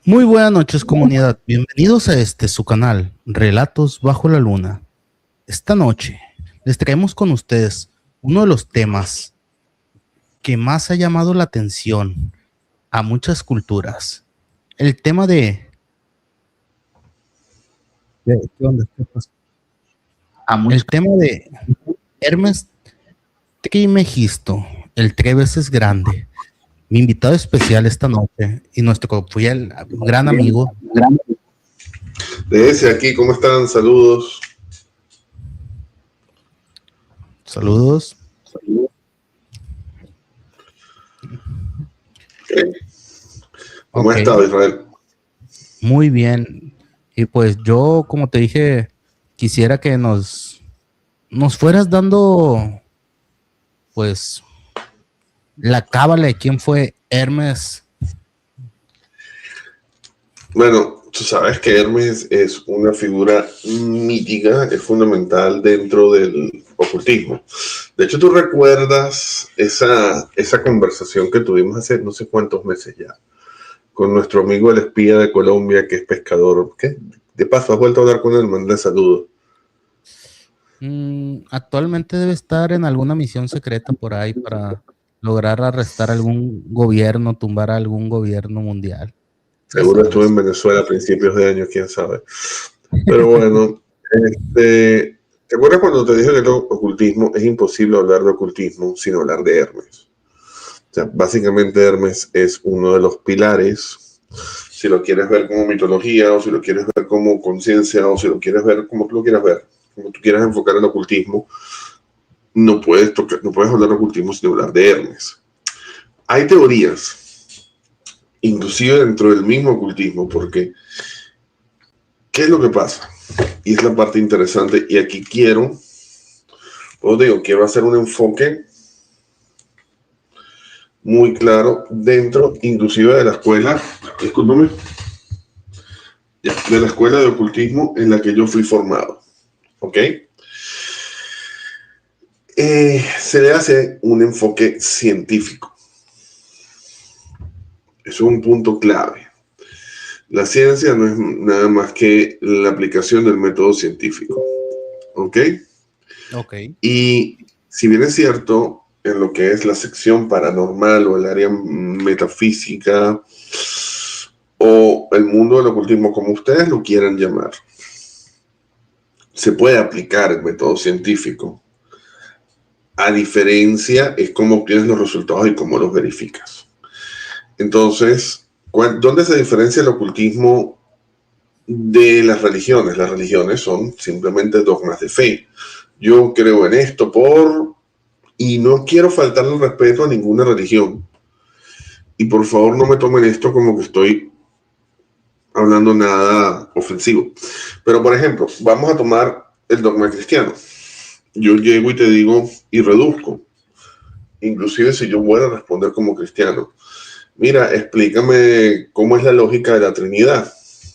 Muy buenas noches, comunidad. Bienvenidos a su canal, Relatos Bajo la Luna. Esta noche les traemos con ustedes uno de los temas que más ha llamado la atención a muchas culturas. El tema de... ¿Qué onda? ¿Qué pasa? El tema de Hermes Trismegisto, el tres veces grande. Mi invitado especial esta noche y nuestro fiel gran amigo. De ese aquí, ¿cómo están? Saludos. Saludos. Okay. ¿Cómo has estado, Israel? Muy bien. Y pues yo, como te dije, quisiera que nos fueras dando, pues, la cábala de quién fue Hermes. Bueno, tú sabes que Hermes es una figura mítica, es fundamental dentro del ocultismo. De hecho, tú recuerdas esa conversación que tuvimos hace no sé cuántos meses ya, con nuestro amigo el espía de Colombia, que es pescador. ¿Qué? De paso, ¿has vuelto a hablar con él? Manda saludos. Actualmente debe estar en alguna misión secreta por ahí para lograr arrestar algún gobierno, tumbar a algún gobierno mundial. Seguro estuvo en Venezuela a principios de año, quién sabe. Pero bueno, ¿te acuerdas cuando te dije que el ocultismo es imposible hablar de ocultismo sin hablar de Hermes? O sea, básicamente Hermes es uno de los pilares, si lo quieres ver como mitología, o si lo quieres ver como conciencia, o si lo quieres ver como tú lo quieras ver, como tú quieras enfocar el ocultismo, no puedes hablar de ocultismo sin hablar de Hermes. Hay teorías, inclusive dentro del mismo ocultismo, porque ¿qué es lo que pasa? Y es la parte interesante, y aquí quiero hacer un enfoque muy claro dentro, inclusive de la escuela, discúlpame, de la escuela de ocultismo en la que yo fui formado, ¿ok? Se le hace un enfoque científico. Eso es un punto clave. La ciencia no es nada más que la aplicación del método científico, ¿ok? Ok. Y si bien es cierto, en lo que es la sección paranormal o el área metafísica o el mundo del ocultismo, como ustedes lo quieran llamar, se puede aplicar el método científico. A diferencia es cómo obtienes los resultados y cómo los verificas. Entonces, ¿dónde se diferencia el ocultismo de las religiones? Las religiones son simplemente dogmas de fe. Yo creo en esto y no quiero faltarle el respeto a ninguna religión. Y por favor no me tomen esto como que estoy hablando nada ofensivo. Pero por ejemplo, vamos a tomar el dogma cristiano. Yo llego y te digo y reduzco. Inclusive si yo voy a responder como cristiano. Mira, explícame cómo es la lógica de la Trinidad.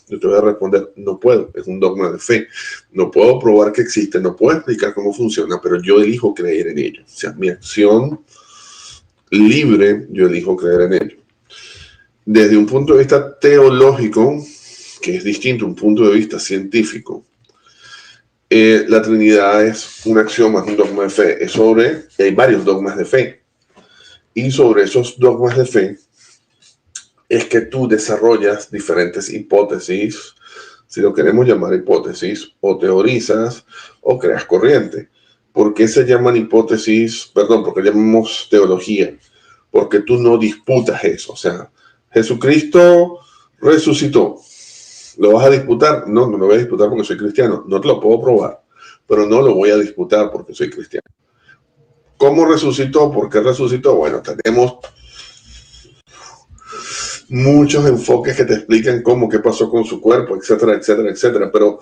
Yo te voy a responder, no puedo, es un dogma de fe. No puedo probar que existe, no puedo explicar cómo funciona, pero yo elijo creer en ello. O sea, mi acción libre, yo elijo creer en ello. Desde un punto de vista teológico, que es distinto a un punto de vista científico, la Trinidad es un axioma, es un dogma de fe. Hay varios dogmas de fe. Y sobre esos dogmas de fe es que tú desarrollas diferentes hipótesis, si lo queremos llamar hipótesis, o teorizas, o creas corriente. ¿Por qué se llaman hipótesis? Perdón, ¿por qué llamamos teología? Porque tú no disputas eso. O sea, Jesucristo resucitó. ¿Lo vas a disputar? No, no lo voy a disputar porque soy cristiano. No te lo puedo probar, pero no lo voy a disputar porque soy cristiano. ¿Cómo resucitó? ¿Por qué resucitó? Bueno, tenemos muchos enfoques que te explican cómo, qué pasó con su cuerpo, etcétera, etcétera, etcétera, pero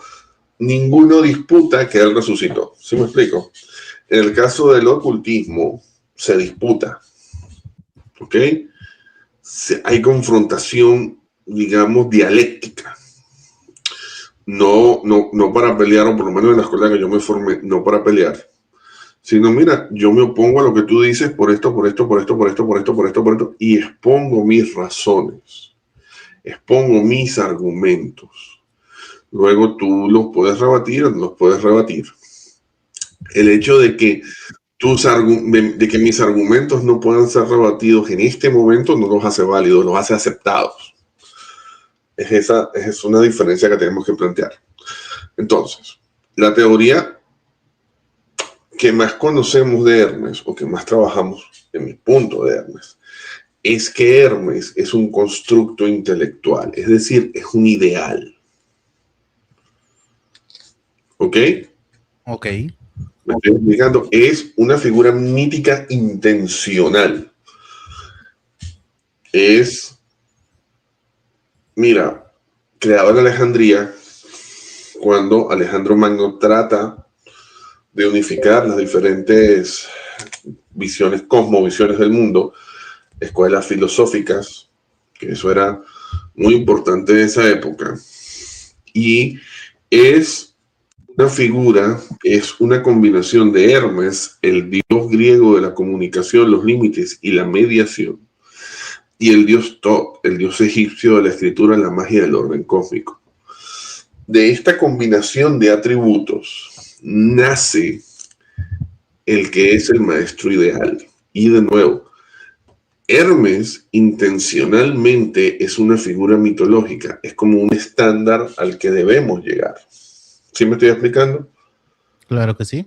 ninguno disputa que él resucitó. ¿Sí me explico? En el caso del ocultismo, se disputa, ¿ok? Hay confrontación, digamos, dialéctica. No para pelear, o por lo menos en la escuela que yo me formé, no para pelear, sino mira, yo me opongo a lo que tú dices por esto, por esto, por esto, por esto, por esto, por esto, por esto, y expongo mis razones. expongo mis argumentos. Luego tú los puedes rebatir o no los puedes rebatir. El hecho de que mis argumentos no puedan ser rebatidos en este momento no los hace válidos, los hace aceptados. Esa es una diferencia que tenemos que plantear. Entonces, la teoría que más conocemos de Hermes, o que más trabajamos en mi punto de Hermes, es que Hermes es un constructo intelectual, es decir, es un ideal. ¿Ok? Ok. Me estoy explicando. Es una figura mítica intencional. Mira, creado en Alejandría, cuando Alejandro Magno trata de unificar las diferentes visiones, cosmovisiones del mundo, escuelas filosóficas, que eso era muy importante en esa época, y es una figura, es una combinación de Hermes, el dios griego de la comunicación, los límites y la mediación, y el dios Thoth, el dios egipcio de la escritura, la magia del orden cósmico. De esta combinación de atributos nace el que es el maestro ideal. Y de nuevo, Hermes intencionalmente es una figura mitológica, es como un estándar al que debemos llegar. ¿Sí me estoy explicando? Claro que sí.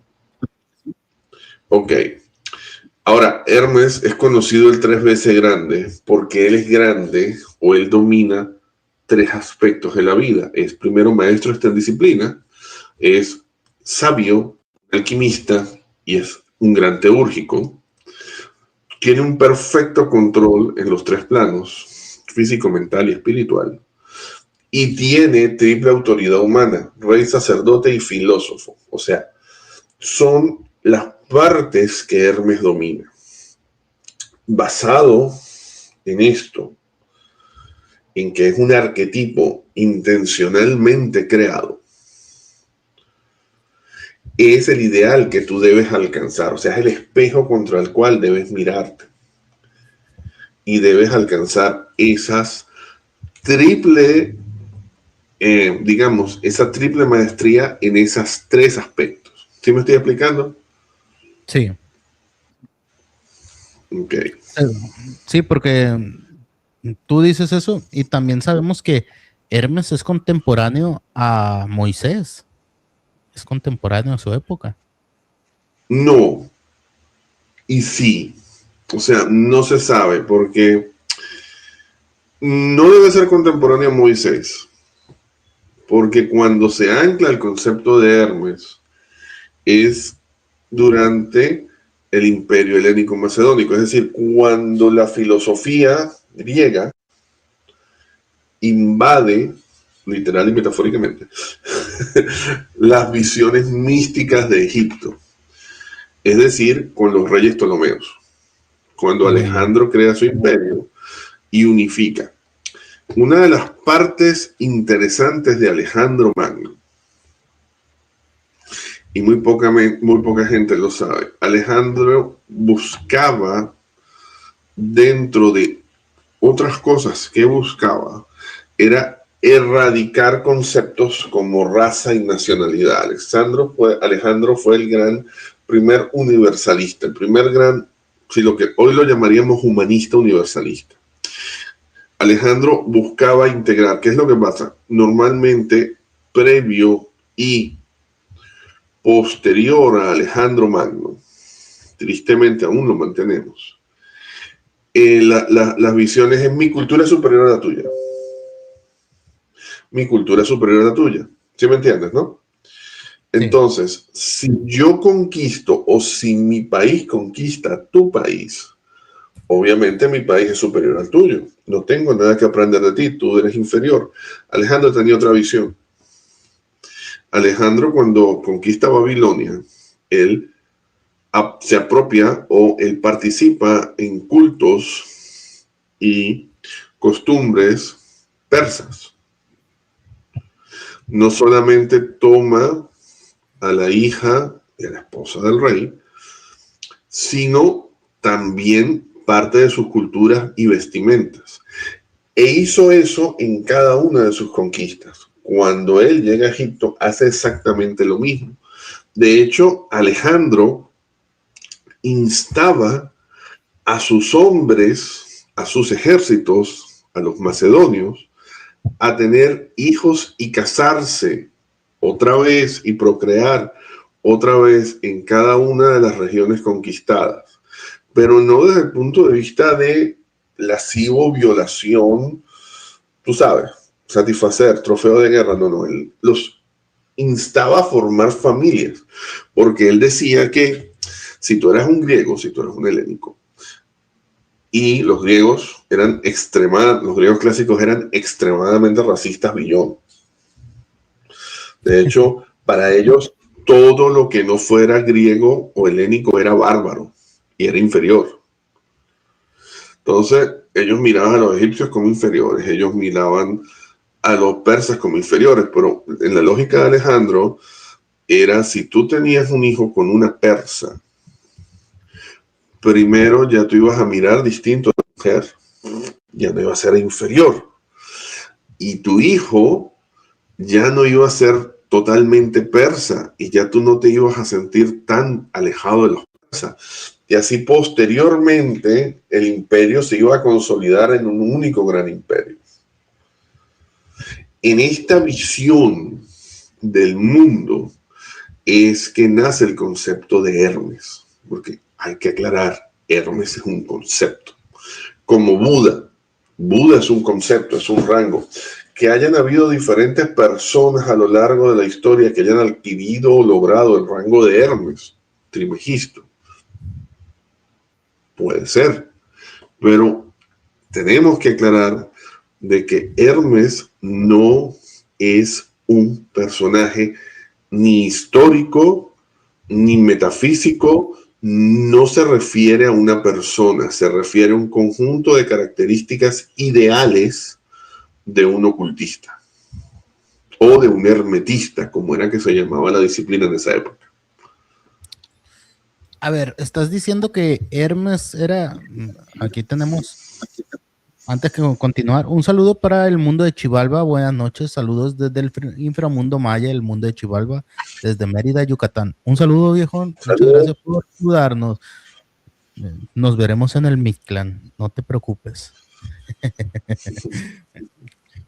Ok. Ahora, Hermes es conocido el 3 veces grande porque él es grande o él domina 3 aspectos de la vida. Es primero maestro de esta disciplina, es sabio, alquimista y es un gran teúrgico. Tiene un perfecto control en los 3 planos, físico, mental y espiritual. Y tiene triple autoridad humana, rey, sacerdote y filósofo. O sea, son las partes que Hermes domina. Basado en esto, en que es un arquetipo intencionalmente creado, es el ideal que tú debes alcanzar, o sea, es el espejo contra el cual debes mirarte y debes alcanzar esas esa triple maestría en esas 3 aspectos. ¿Sí me estoy explicando? Sí. Ok. Sí, porque tú dices eso y también sabemos que Hermes es contemporáneo a Moisés. Es contemporáneo a su época. No, y sí. O sea, no se sabe porque no debe ser contemporáneo a Moisés. Porque cuando se ancla el concepto de Hermes es durante el imperio helénico macedónico, es decir, cuando la filosofía griega invade, literal y metafóricamente, las visiones místicas de Egipto, es decir, con los reyes ptolomeos, cuando Alejandro crea su imperio y unifica. Una de las partes interesantes de Alejandro Magno, y muy poca gente lo sabe, Alejandro buscaba, dentro de otras cosas que buscaba, era erradicar conceptos como raza y nacionalidad. Alejandro fue el primer universalista, el primer gran, si lo que hoy lo llamaríamos humanista universalista. Alejandro buscaba integrar. ¿Qué es lo que pasa? Normalmente, previo y posterior a Alejandro Magno, tristemente aún lo mantenemos, las visiones es mi cultura es superior a la tuya. Mi cultura es superior a la tuya. ¿Sí me entiendes, no? Entonces, si yo conquisto o si mi país conquista tu país, obviamente mi país es superior al tuyo. No tengo nada que aprender de ti, tú eres inferior. Alejandro tenía otra visión. Alejandro, cuando conquista Babilonia, él se apropia o él participa en cultos y costumbres persas. No solamente toma a la hija y a la esposa del rey, sino también parte de sus culturas y vestimentas. E hizo eso en cada una de sus conquistas. Cuando él llega a Egipto, hace exactamente lo mismo. De hecho, Alejandro instaba a sus hombres, a sus ejércitos, a los macedonios, a tener hijos y casarse otra vez y procrear otra vez en cada una de las regiones conquistadas, pero no desde el punto de vista de lascivo, violación, tú sabes, satisfacer, trofeo de guerra, no, él los instaba a formar familias, porque él decía que si tú eras un griego, si tú eras un helénico, y los griegos los griegos clásicos eran extremadamente racistas, billón. De hecho, para ellos, todo lo que no fuera griego o helénico era bárbaro y era inferior. Entonces, ellos miraban a los egipcios como inferiores, ellos miraban a los persas como inferiores, pero en la lógica de Alejandro era si tú tenías un hijo con una persa, primero ya tú ibas a mirar distinto a la mujer, ya no iba a ser inferior. Y tu hijo ya no iba a ser totalmente persa y ya tú no te ibas a sentir tan alejado de los persas. Y así posteriormente el imperio se iba a consolidar en un único gran imperio. En esta visión del mundo es que nace el concepto de Hermes, porque hay que aclarar, Hermes es un concepto. Como Buda, Buda es un concepto, es un rango. Que hayan habido diferentes personas a lo largo de la historia que hayan adquirido o logrado el rango de Hermes, Trimegisto. Puede ser, pero tenemos que aclarar de que Hermes no es un personaje ni histórico, ni metafísico, no se refiere a una persona, se refiere a un conjunto de características ideales de un ocultista o de un hermetista, como era que se llamaba la disciplina en esa época. A ver, estás diciendo que Hermes era, aquí tenemos, antes que continuar, un saludo para el mundo de Chivalba, buenas noches, saludos desde el inframundo maya, el mundo de Chivalba, desde Mérida, Yucatán. Un saludo, viejo, muchas gracias por ayudarnos. Nos veremos en el Mictlán, no te preocupes.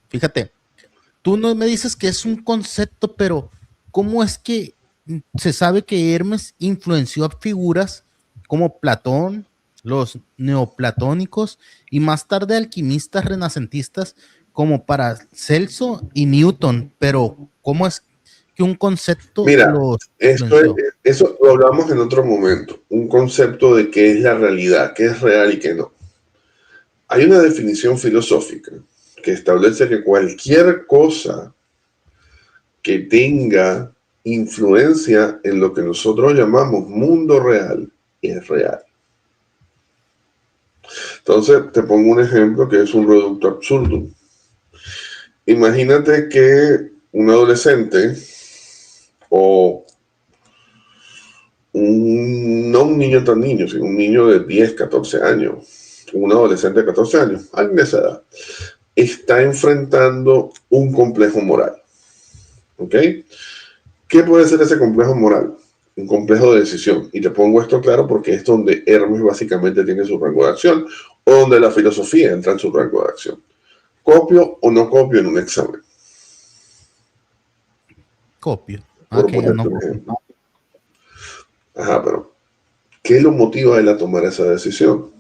Fíjate, tú no me dices que es un concepto, pero ¿cómo es que se sabe que Hermes influenció a figuras como Platón, los neoplatónicos y más tarde alquimistas renacentistas como Paracelso y Newton? Pero ¿cómo es que un concepto los influenció? Eso lo hablamos en otro momento, un concepto de qué es la realidad, qué es real y qué no. Hay una definición filosófica que establece que cualquier cosa que tenga influencia en lo que nosotros llamamos mundo real es real. Entonces, te pongo un ejemplo que es un reducto absurdum. Imagínate que un adolescente o no un niño tan niño, sino un niño de 10, 14 años, un adolescente de 14 años, alguien de esa edad, está enfrentando un complejo moral. ¿Ok? ¿Qué puede ser ese complejo moral? Un complejo de decisión. Y te pongo esto claro porque es donde Hermes básicamente tiene su rango de acción, o donde la filosofía entra en su rango de acción. ¿Copio o no copio en un examen? Copio. Por Okay, ponerte un ejemplo. Ajá, pero ¿qué lo motiva a él a tomar esa decisión?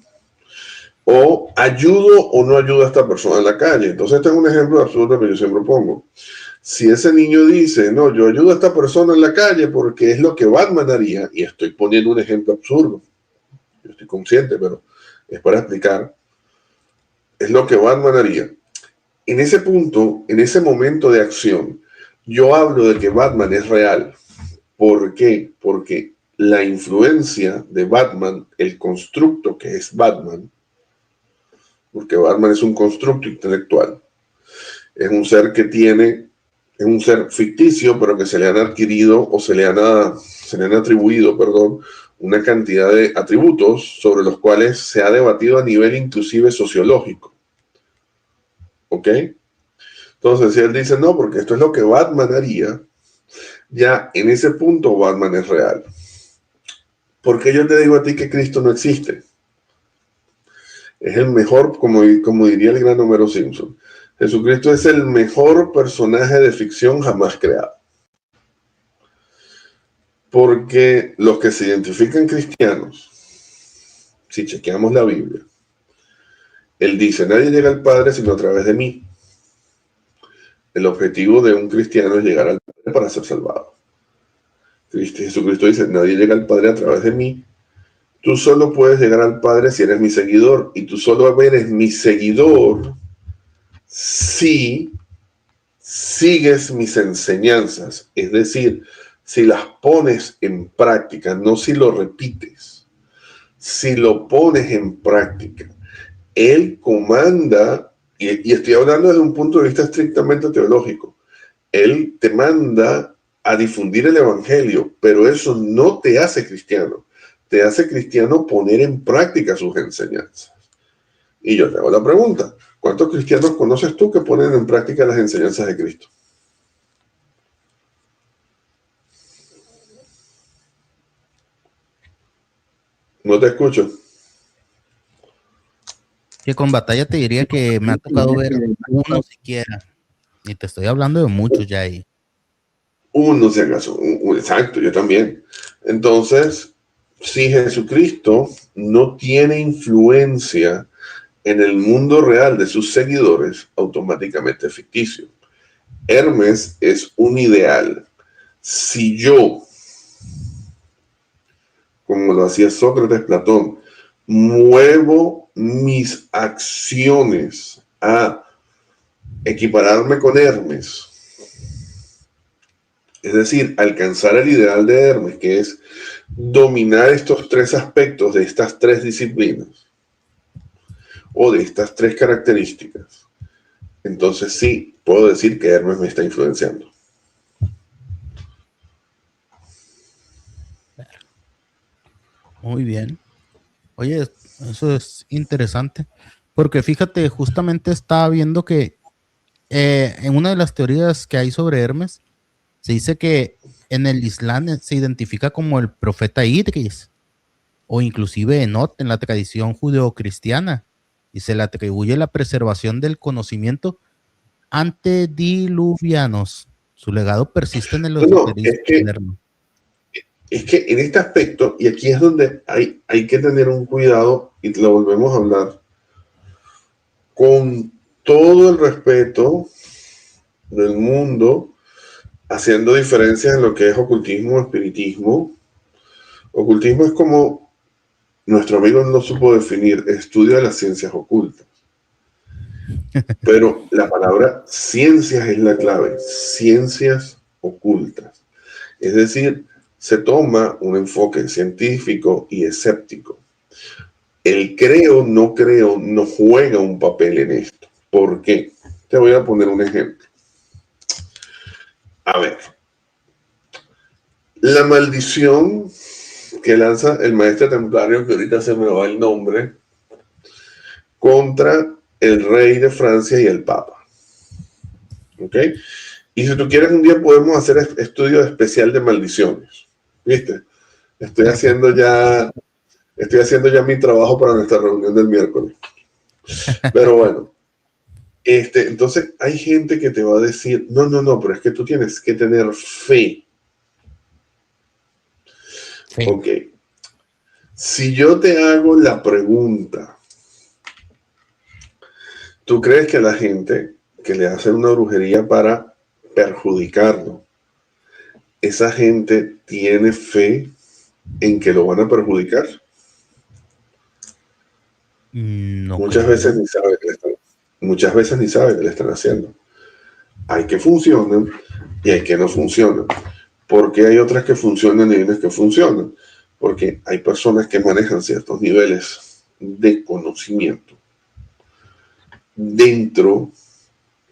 O ayudo o no ayudo a esta persona en la calle. Entonces este es un ejemplo absurdo que yo siempre pongo. Si ese niño dice, no, yo ayudo a esta persona en la calle porque es lo que Batman haría, y estoy poniendo un ejemplo absurdo, yo estoy consciente, pero es para explicar, es lo que Batman haría. En ese punto, en ese momento de acción, yo hablo de que Batman es real. ¿Por qué? Porque la influencia de Batman, el constructo que es Batman, porque Batman es un constructo intelectual, es un ser que tiene, es un ser ficticio, pero que se le han adquirido o se le han atribuido, perdón, una cantidad de atributos sobre los cuales se ha debatido a nivel inclusive sociológico. ¿Ok? Entonces, si él dice, no, porque esto es lo que Batman haría, ya en ese punto Batman es real. ¿Por qué yo te digo a ti que Cristo no existe? Es el mejor, como diría el gran Homero Simpson. Jesucristo es el mejor personaje de ficción jamás creado. Porque los que se identifican cristianos, si chequeamos la Biblia, él dice, nadie llega al Padre sino a través de mí. El objetivo de un cristiano es llegar al Padre para ser salvado. Jesucristo dice, nadie llega al Padre a través de mí. Tú solo puedes llegar al Padre si eres mi seguidor. Y tú solo eres mi seguidor si sigues mis enseñanzas. Es decir, si las pones en práctica, no si lo repites. Si lo pones en práctica. Él comanda, y estoy hablando desde un punto de vista estrictamente teológico, Él te manda a difundir el evangelio, pero eso no te hace cristiano. Te hace cristiano poner en práctica sus enseñanzas. Y yo te hago la pregunta, ¿cuántos cristianos conoces tú que ponen en práctica las enseñanzas de Cristo? No te escucho. Que con batalla te diría que me ha tocado ver uno siquiera. Y te estoy hablando de muchos ya ahí. Uno, si acaso. Exacto, yo también. Entonces, si Jesucristo no tiene influencia en el mundo real de sus seguidores, automáticamente es ficticio. Hermes es un ideal. Si yo, como lo hacía Sócrates, Platón, muevo mis acciones a equipararme con Hermes, es decir, alcanzar el ideal de Hermes, que es dominar estos tres aspectos de estas tres disciplinas o de estas tres características, entonces sí, puedo decir que Hermes me está influenciando. Muy bien. Oye, eso es interesante, porque fíjate, justamente estaba viendo que en una de las teorías que hay sobre Hermes, se dice que en el Islam se identifica como el profeta Idris, o inclusive Enot en la tradición judeocristiana, y se le atribuye la preservación del conocimiento antediluvianos. Su legado persiste en el esoterismo moderno. Es que en este aspecto, y aquí es donde hay que tener un cuidado, y lo volvemos a hablar, con todo el respeto del mundo, haciendo diferencias en lo que es ocultismo, espiritismo. Ocultismo es como nuestro amigo no supo definir, estudio de las ciencias ocultas. Pero la palabra ciencias es la clave, ciencias ocultas. Es decir, se toma un enfoque científico y escéptico. El creo no juega un papel en esto. ¿Por qué? Te voy a poner un ejemplo. A ver, la maldición que lanza el maestro templario, que ahorita se me va el nombre, contra el rey de Francia y el papa. ¿Ok? Y si tú quieres, un día podemos hacer estudio especial de maldiciones. ¿Viste? Estoy haciendo ya mi trabajo para nuestra reunión del miércoles. Pero bueno, entonces hay gente que te va a decir, no, pero es que tú tienes que tener fe. Sí. Ok. Si yo te hago la pregunta, ¿tú crees que la gente que le hace una brujería para perjudicarlo, esa gente tiene fe en que lo van a perjudicar? No muchas veces ni sabe que le están haciendo. Hay que funcionan y hay que no funcionan. Porque hay otras que funcionan y hay unas que funcionan. Porque hay personas que manejan ciertos niveles de conocimiento dentro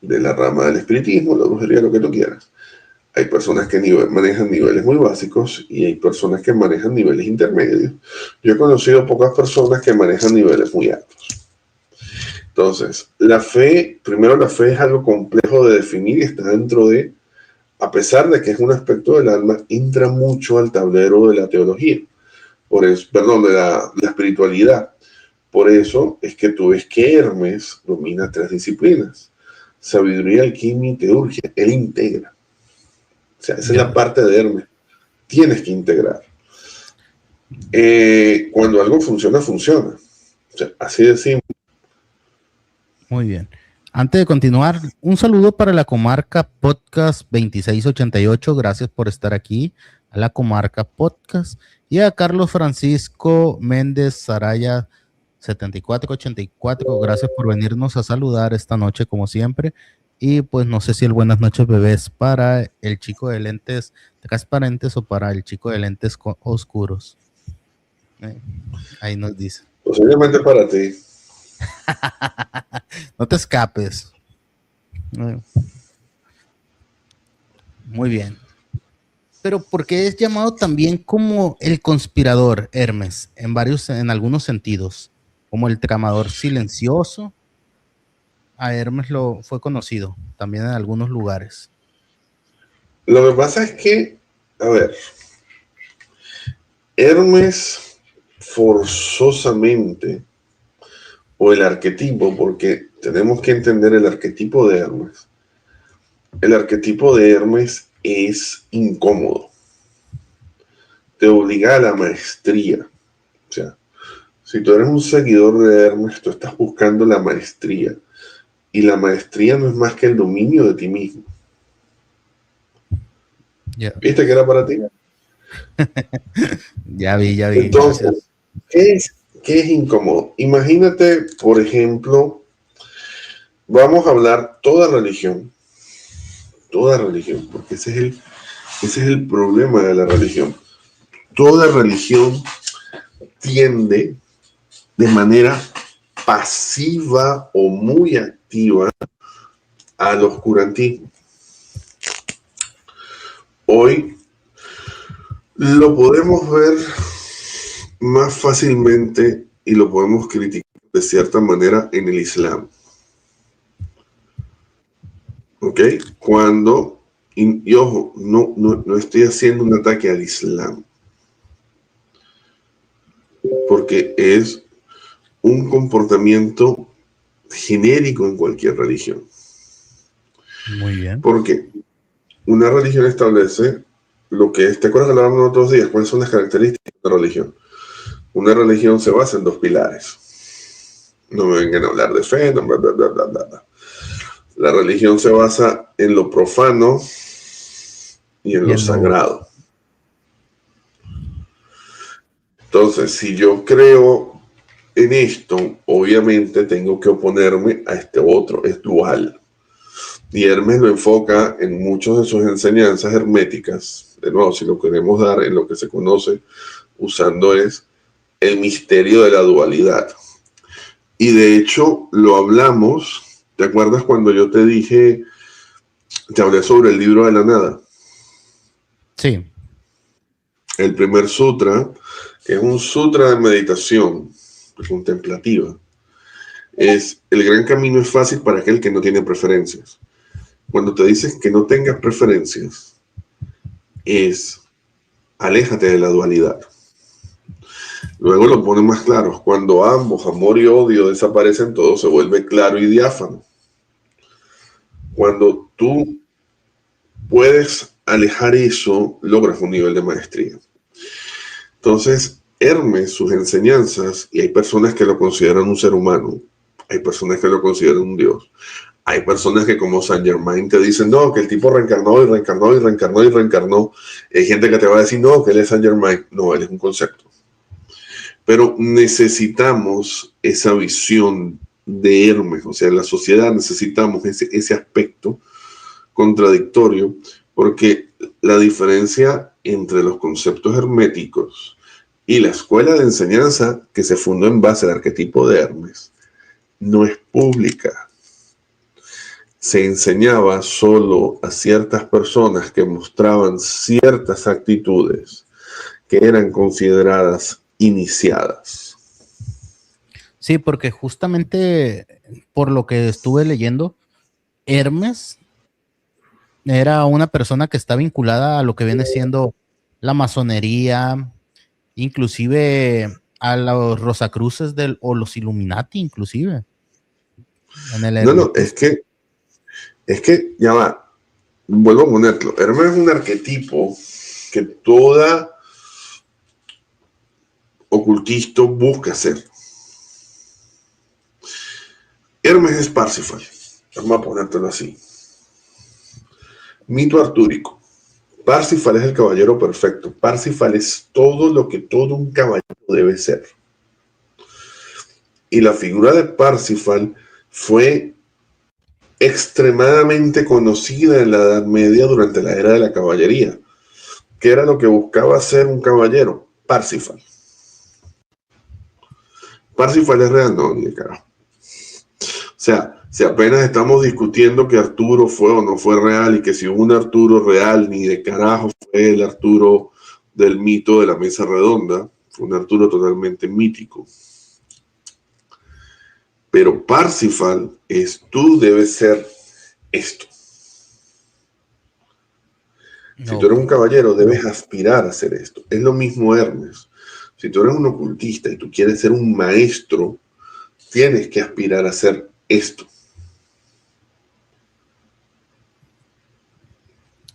de la rama del espiritismo, la brujería, lo que tú quieras. Hay personas que manejan niveles muy básicos y hay personas que manejan niveles intermedios. Yo he conocido pocas personas que manejan niveles muy altos. Entonces, la fe es algo complejo de definir y está dentro de, a pesar de que es un aspecto del alma, entra mucho al tablero de la teología, por eso, perdón, de la espiritualidad. Por eso es que tú ves que Hermes domina 3 disciplinas: sabiduría, alquimia y teurgia. Él integra. O sea, esa es la parte de Hermes. Tienes que integrar. Cuando algo funciona, funciona. O sea, así de simple. Muy bien. Antes de continuar, un saludo para la comarca Podcast 2688. Gracias por estar aquí. A la comarca Podcast. Y a Carlos Francisco Méndez Saraya 7484. Gracias por venirnos a saludar esta noche, como siempre. Y pues no sé si el buenas noches, bebés, para el chico de lentes transparentes o para el chico de lentes oscuros. Ahí nos dice. Posiblemente para ti. No te escapes. Muy bien. Pero ¿por qué es llamado también como el conspirador Hermes en algunos sentidos? Como el tramador silencioso. A Hermes lo fue conocido también en algunos lugares. Lo que pasa es que, a ver, Hermes forzosamente, o el arquetipo, porque tenemos que entender el arquetipo de Hermes. El arquetipo de Hermes es incómodo. Te obliga a la maestría. O sea, si tú eres un seguidor de Hermes, tú estás buscando la maestría. Y la maestría no es más que el dominio de ti mismo. Yeah. ¿Viste que era para ti? Ya vi. Entonces, ¿qué es incómodo? Imagínate, por ejemplo, vamos a hablar toda religión, porque ese es el problema de la religión. Toda religión tiende de manera pasiva o muy activa al oscurantismo. Hoy lo podemos ver más fácilmente y lo podemos criticar de cierta manera en el Islam. ¿Ok? Cuando, y ojo, no estoy haciendo un ataque al Islam, porque es un comportamiento genérico en cualquier religión. Muy bien. Porque una religión establece lo que es, ¿te acuerdas que hablábamos otros días? ¿Cuáles son las características de una religión? Una religión se basa en 2 pilares. No me vengan a hablar de fe, no, bla, bla, bla, bla, bla. La religión se basa en lo profano y en lo sagrado. Entonces, si yo creo en esto, obviamente tengo que oponerme a este otro, es dual. Y Hermes lo enfoca en muchas de sus enseñanzas herméticas. De nuevo, si lo queremos dar en lo que se conoce usando es el misterio de la dualidad. Y de hecho lo hablamos, ¿te acuerdas cuando yo te dije, te hablé sobre el libro de la nada? Sí. El primer sutra, que es un sutra de meditación contemplativa, es: el gran camino es fácil para aquel que no tiene preferencias. Cuando te dicen que no tengas preferencias, es aléjate de la dualidad. Luego lo pone más claro: cuando ambos, amor y odio, desaparecen, todo se vuelve claro y diáfano. Cuando tú puedes alejar eso, logras un nivel de maestría. Entonces, Hermes, sus enseñanzas, y hay personas que lo consideran un ser humano, hay personas que lo consideran un dios, hay personas que, como Saint Germain, te dicen, no, que el tipo reencarnó y reencarnó y reencarnó y reencarnó. Hay gente que te va a decir, no, que él es Saint Germain. No, él es un concepto. Pero necesitamos esa visión de Hermes, o sea, en la sociedad necesitamos ese aspecto contradictorio, porque la diferencia entre los conceptos herméticos y la escuela de enseñanza que se fundó en base al arquetipo de Hermes no es pública. Se enseñaba solo a ciertas personas que mostraban ciertas actitudes que eran consideradas iniciadas. Sí, porque justamente por lo que estuve leyendo, Hermes era una persona que está vinculada a lo que viene siendo la masonería, inclusive a los Rosacruces o los Illuminati, inclusive, en el No, no, hermetismo. ya va, vuelvo a ponerlo. Hermes es un arquetipo que toda ocultista busca ser. Hermes es Parsifal. Vamos a ponértelo así. Mito artúrico. Parsifal es el caballero perfecto. Parsifal es todo lo que todo un caballero debe ser. Y la figura de Parsifal fue extremadamente conocida en la Edad Media durante la era de la caballería. ¿Qué era lo que buscaba ser un caballero? Parsifal. Parsifal es real, no, ni de carajo. O sea, si apenas estamos discutiendo que Arturo fue o no fue real y que si hubo un Arturo real, ni de carajo fue el Arturo del mito de la mesa redonda, fue un Arturo totalmente mítico. Pero Parsifal es, tú debes ser esto. Si tú eres un caballero, debes aspirar a hacer esto. Es lo mismo Hermes. Si tú eres un ocultista y tú quieres ser un maestro, tienes que aspirar a hacer esto.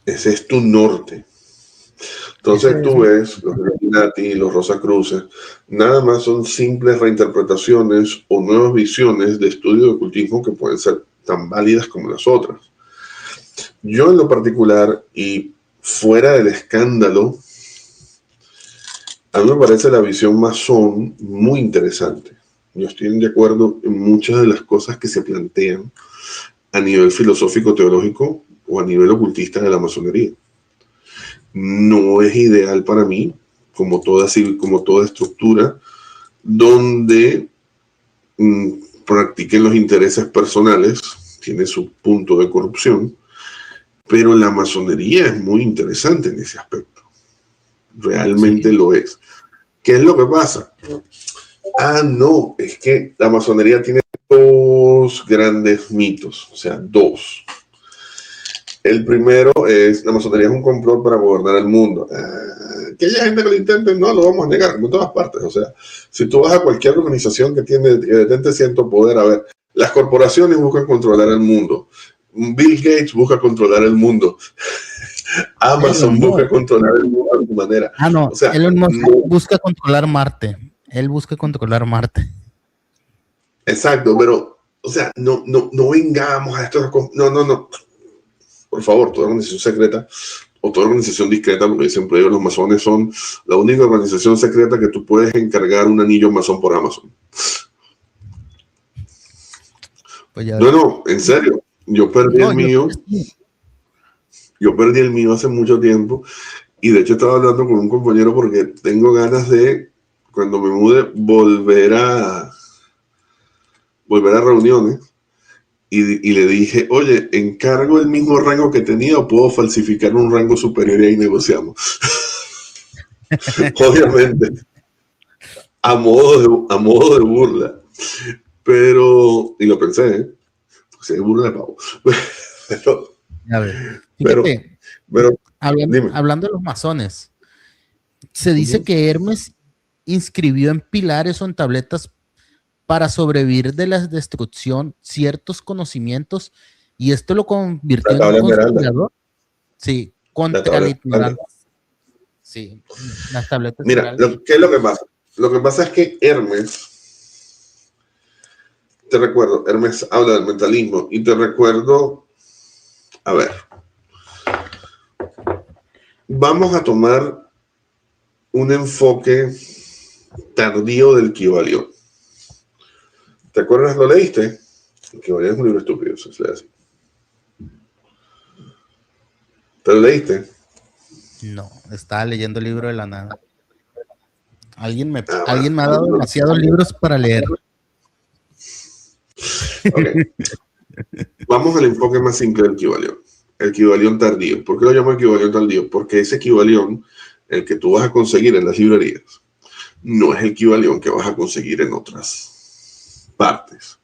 Ese es tu norte. Entonces tú ves los Illuminati y los Rosacruces, nada más son simples reinterpretaciones o nuevas visiones de estudio de ocultismo que pueden ser tan válidas como las otras. Yo en lo particular, y fuera del escándalo, a mí me parece la visión masón muy interesante. Yo estoy de acuerdo en muchas de las cosas que se plantean a nivel filosófico, teológico o a nivel ocultista de la masonería. No es ideal para mí, como toda estructura, donde practiquen los intereses personales, tiene su punto de corrupción, pero la masonería es muy interesante en ese aspecto. Realmente lo es. ¿Qué es lo que pasa? No, es que la masonería tiene dos grandes mitos, o sea, dos. El primero es, la masonería es un complot para gobernar el mundo. Que haya gente que lo intente, no lo vamos a negar, en todas partes. O sea, si tú vas a cualquier organización que detente cierto poder, a ver, las corporaciones buscan controlar el mundo. Bill Gates busca controlar el mundo. Amazon busca controlar el mundo de su manera. No, o sea, Elon Musk busca controlar Marte. Él busca controlar Marte. Exacto, pero, o sea, no vengamos a esto. No. Por favor, toda organización secreta o toda organización discreta, porque siempre digo, los masones son la única organización secreta que tú puedes encargar un anillo masón por Amazon. Pues no, en serio. Yo perdí el mío. Yo perdí el mío hace mucho tiempo y de hecho estaba hablando con un compañero porque tengo ganas de, cuando me mude, volver a reuniones. Y le dije, oye, ¿encargo el mismo rango que tenía o puedo falsificar un rango superior y ahí negociamos? Obviamente, a modo de burla. Pero, y lo pensé, ¿eh? Si hay burla de pavo. Pero hablando de los masones, se dice que Hermes inscribió en pilares o en tabletas para sobrevivir de la destrucción ciertos conocimientos y esto lo convirtió en un conspirador. Sí, contra la ignorancia. Sí, las tabletas. Mira, ¿qué es lo que pasa? Lo que pasa es que Hermes, te recuerdo, Hermes habla del mentalismo y te recuerdo, a ver, vamos a tomar un enfoque tardío del Kybalión. ¿Te acuerdas? ¿Lo leíste? El Kybalión es un libro estúpido, se lee así. ¿Te lo leíste? No, estaba leyendo el libro de la nada. Alguien me ha dado demasiados libros para leer. Okay. Vamos al enfoque más simple del Kybalión. El Kybalión tardío. ¿Por qué lo llamo el Kybalión tardío? Porque ese Kybalión, el que tú vas a conseguir en las librerías, no es el Kybalión que vas a conseguir en otras partes.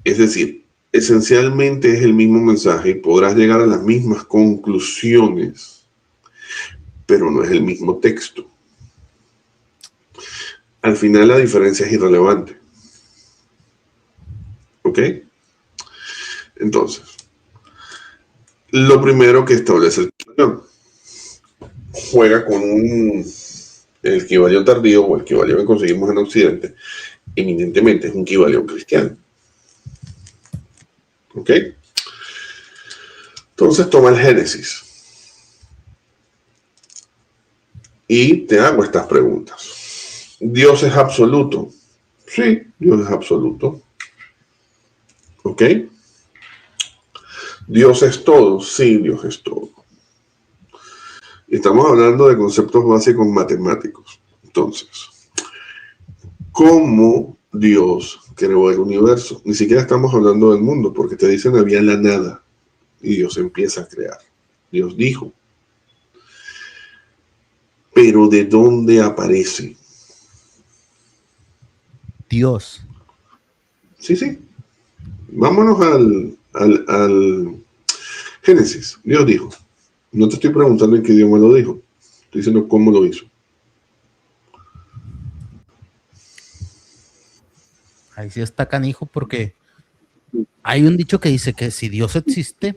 Es decir, esencialmente es el mismo mensaje y podrás llegar a las mismas conclusiones, pero no es el mismo texto. Al final la diferencia es irrelevante. ¿Ok? Entonces, lo primero que establece el Kybalión, juega con el Kybalión tardío o el Kybalión que conseguimos en Occidente, eminentemente es un Kybalión cristiano. ¿Ok? Entonces toma el Génesis y te hago estas preguntas. ¿Dios es absoluto? Sí, Dios es absoluto. ¿Ok? ¿Dios es todo? Sí, Dios es todo. Estamos hablando de conceptos básicos matemáticos. Entonces, ¿cómo Dios creó el universo? Ni siquiera estamos hablando del mundo, porque te dicen había la nada y Dios empieza a crear. Dios dijo. Pero ¿de dónde aparece? Dios. Sí. Vámonos al Génesis. Dios dijo. No te estoy preguntando en qué idioma lo dijo. Estoy diciendo cómo lo hizo. Ahí sí está canijo porque hay un dicho que dice que si Dios existe,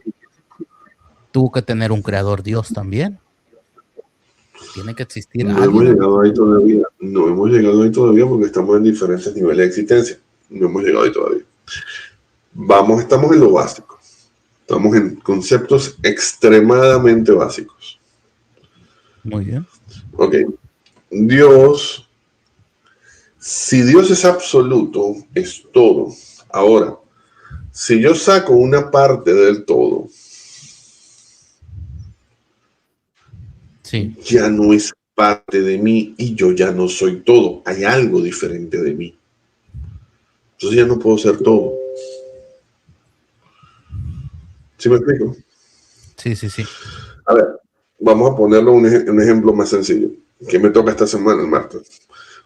tuvo que tener un creador Dios también. Tiene que existir No hemos alguien. llegado ahí todavía. No hemos llegado ahí todavía porque estamos en diferentes niveles de existencia. No hemos llegado ahí todavía. Estamos en lo básico. Estamos en conceptos extremadamente básicos. Muy bien. Ok. Dios, si Dios es absoluto, es todo. Ahora, si yo saco una parte del todo, Sí. ya no es parte de mí y yo ya no soy todo. Hay algo diferente de mí. Entonces ya no puedo ser todo. ¿Sí me explico? Sí. A ver, vamos a ponerlo un ejemplo más sencillo, que me toca esta semana, el martes.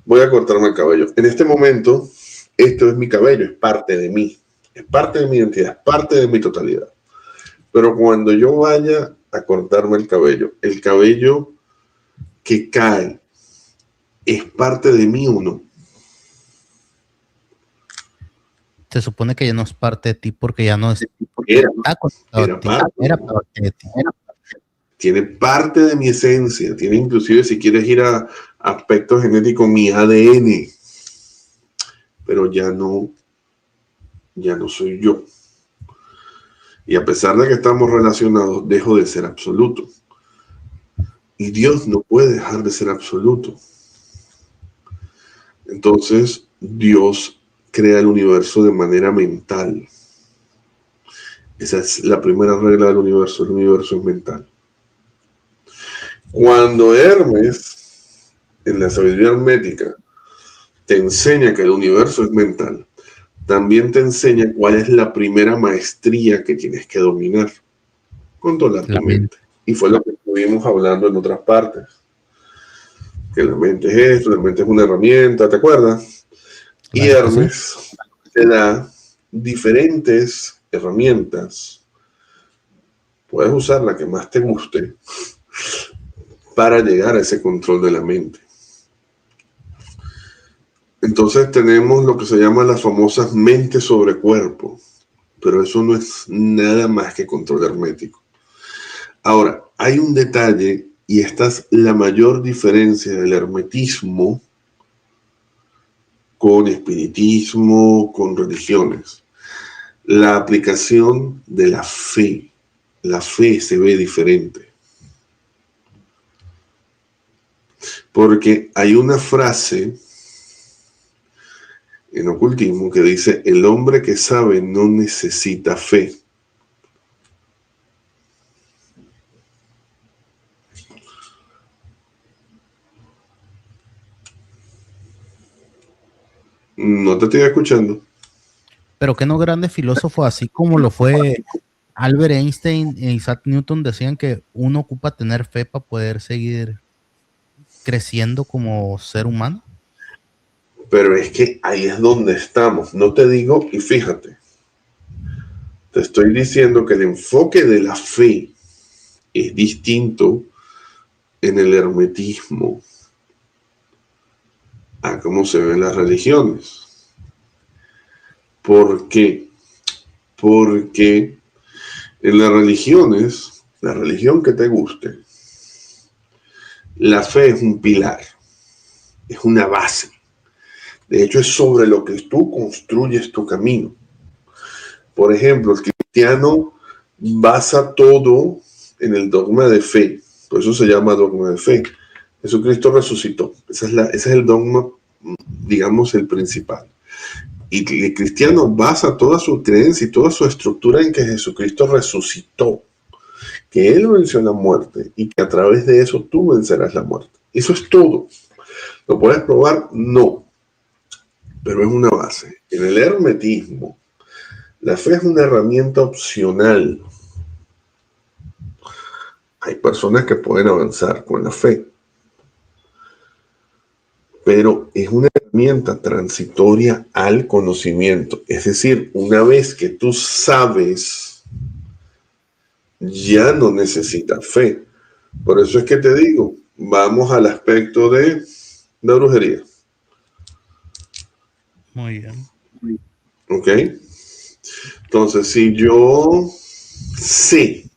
Voy a cortarme el cabello. En este momento, esto es mi cabello, es parte de mí, es parte de mi identidad, es parte de mi totalidad. Pero cuando yo vaya a cortarme el cabello que cae, ¿es parte de mí o no? Se supone que ya no es parte de ti porque ya no Era, está conectado a era ti. parte. Era parte de ti. Tiene parte de mi esencia, tiene inclusive, si quieres ir a aspecto genético, mi ADN, pero ya no soy yo. Y a pesar de que estamos relacionados, dejo de ser absoluto. Y Dios no puede dejar de ser absoluto. Entonces, Dios crea el universo de manera mental. Esa es la primera regla del universo. El universo es mental. Cuando Hermes, en la sabiduría hermética, te enseña que el universo es mental, también te enseña cuál es la primera maestría que tienes que dominar. Controlar tu mente. Y fue lo que estuvimos hablando en otras partes. Que la mente es esto, la mente es una herramienta, ¿te acuerdas? Y Claro que sí. Hermes te da diferentes herramientas. Puedes usar la que más te guste para llegar a ese control de la mente. Entonces tenemos lo que se llama las famosas mentes sobre cuerpo, pero eso no es nada más que control hermético. Ahora, hay un detalle y esta es la mayor diferencia del hermetismo con espiritismo, con religiones. La aplicación de la fe. La fe se ve diferente. Porque hay una frase en ocultismo que dice, el hombre que sabe no necesita fe. No te estoy escuchando. Pero que no grande filósofo, así como lo fue Albert Einstein e Isaac Newton, decían que uno ocupa tener fe para poder seguir creciendo como ser humano. Pero es que ahí es donde estamos. No te digo, y fíjate, te estoy diciendo que el enfoque de la fe es distinto en el hermetismo a cómo se ven las religiones. ¿Por qué? Porque en las religiones, la religión que te guste, la fe es un pilar, es una base. De hecho, es sobre lo que tú construyes tu camino. Por ejemplo, el cristiano basa todo en el dogma de fe. Por eso se llama dogma de fe. Jesucristo resucitó. Ese es el dogma, digamos, el principal. Y el cristiano basa toda su creencia y toda su estructura en que Jesucristo resucitó, que Él venció la muerte y que a través de eso tú vencerás la muerte. Eso es todo. ¿Lo puedes probar? No. Pero es una base. En el hermetismo, la fe es una herramienta opcional. Hay personas que pueden avanzar con la fe, pero es una herramienta transitoria al conocimiento. Es decir, una vez que tú sabes, ya no necesitas fe. Por eso es que te digo, vamos al aspecto de la brujería. Muy bien. ¿Ok? Entonces, si yo sé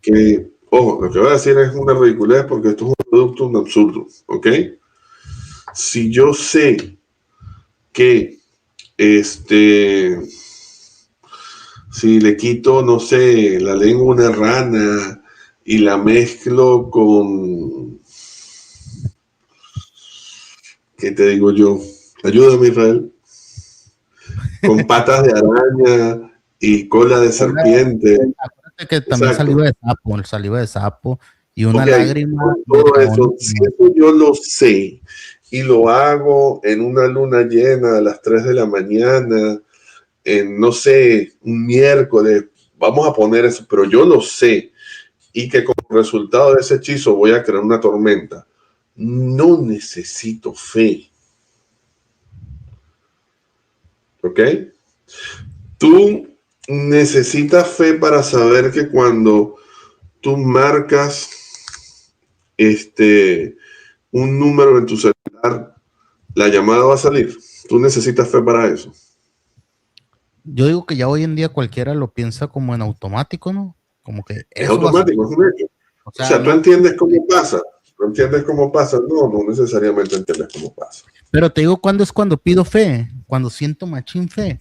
que, ojo, lo que voy a decir es una ridiculez porque esto es un producto, un absurdo, ¿ok? Si yo sé que, si le quito, no sé, la lengua a una rana y la mezclo con, ¿qué te digo yo? Ayúdame, Israel. Con patas de araña y cola de serpiente. Acuérdate que también saliva de sapo y una Ok, lágrima con de todo eso, demonio. si eso yo lo sé y lo hago en una luna llena a las 3 de la mañana, en, no sé, un miércoles, vamos a poner eso, pero yo lo sé y que como resultado de ese hechizo voy a crear una tormenta. No necesito fe. ¿Ok? Tú necesitas fe para saber que cuando tú marcas un número en tu celular, la llamada va a salir. Tú necesitas fe para eso. Yo digo que ya hoy en día cualquiera lo piensa como en automático, ¿no? Como que Es eso va a automático, suceder. es un hecho. O O sea, sea, tú no, entiendes cómo pasa. ¿No entiendes cómo pasa? No, no necesariamente entiendes cómo pasa. pero te digo cuándo es cuando pido fe, cuando siento machín fe.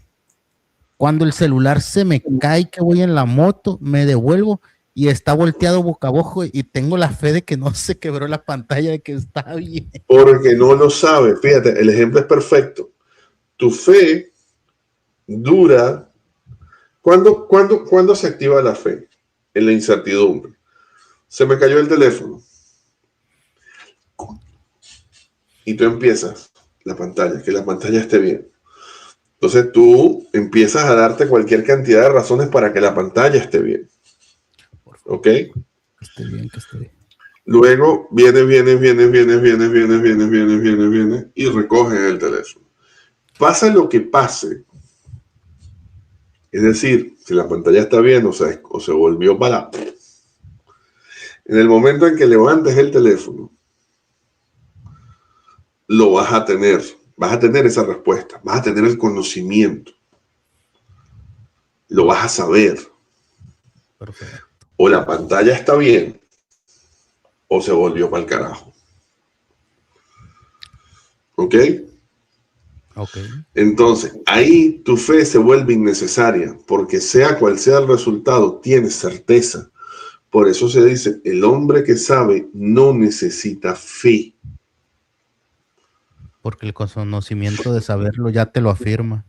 Cuando el celular se me cae, que voy en la moto, me devuelvo y está volteado boca abajo y tengo la fe de que no se quebró la pantalla, de que está bien. Porque no lo sabes. Fíjate, el ejemplo es perfecto. Tu fe dura. ¿Cuándo se activa la fe? En la incertidumbre. Se me cayó el teléfono. Y tú empiezas la pantalla, que la pantalla esté bien. Entonces tú empiezas a darte cualquier cantidad de razones para que la pantalla esté bien. Por favor, ¿Ok? que esté bien, que esté bien. Luego viene y recoges el teléfono. Pasa lo que pase. Es decir, si la pantalla está bien o se volvió para... En el momento en que levantes el teléfono, lo vas a tener. Vas a tener esa respuesta. Vas a tener el conocimiento. Lo vas a saber. Perfecto. O la pantalla está bien o se volvió para el carajo. ¿Ok? Ok. Entonces, ahí tu fe se vuelve innecesaria, porque sea cual sea el resultado, tienes certeza. Por eso se dice, el hombre que sabe no necesita fe. Porque el conocimiento de saberlo ya te lo afirma.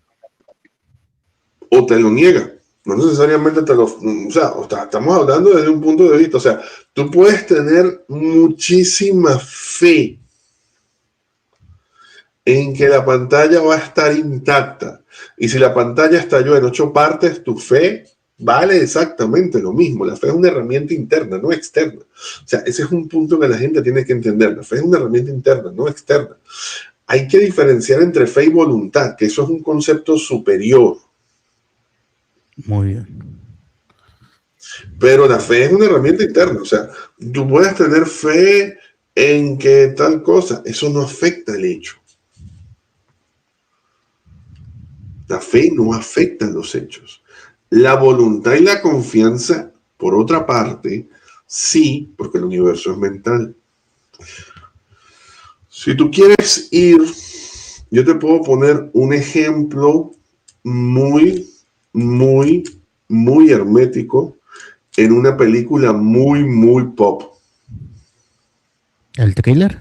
O te lo niega. No necesariamente te lo... O sea, estamos hablando desde un punto de vista. O sea, tú puedes tener muchísima fe en que la pantalla va a estar intacta. Y si la pantalla estalló en 8 partes, tu fe vale exactamente lo mismo. La fe es una herramienta interna, no externa. O sea, ese es un punto que la gente tiene que entender. La fe es una herramienta interna, no externa. Hay que diferenciar entre fe y voluntad, que eso es un concepto superior. Muy bien. Pero la fe es una herramienta interna. O sea, tú puedes tener fe en que tal cosa, eso no afecta el hecho. La fe no afecta los hechos. La voluntad y la confianza, por otra parte, sí, porque el universo es mental. Si tú quieres ir, yo te puedo poner un ejemplo muy, muy, muy hermético en una película muy, muy pop. ¿El trailer?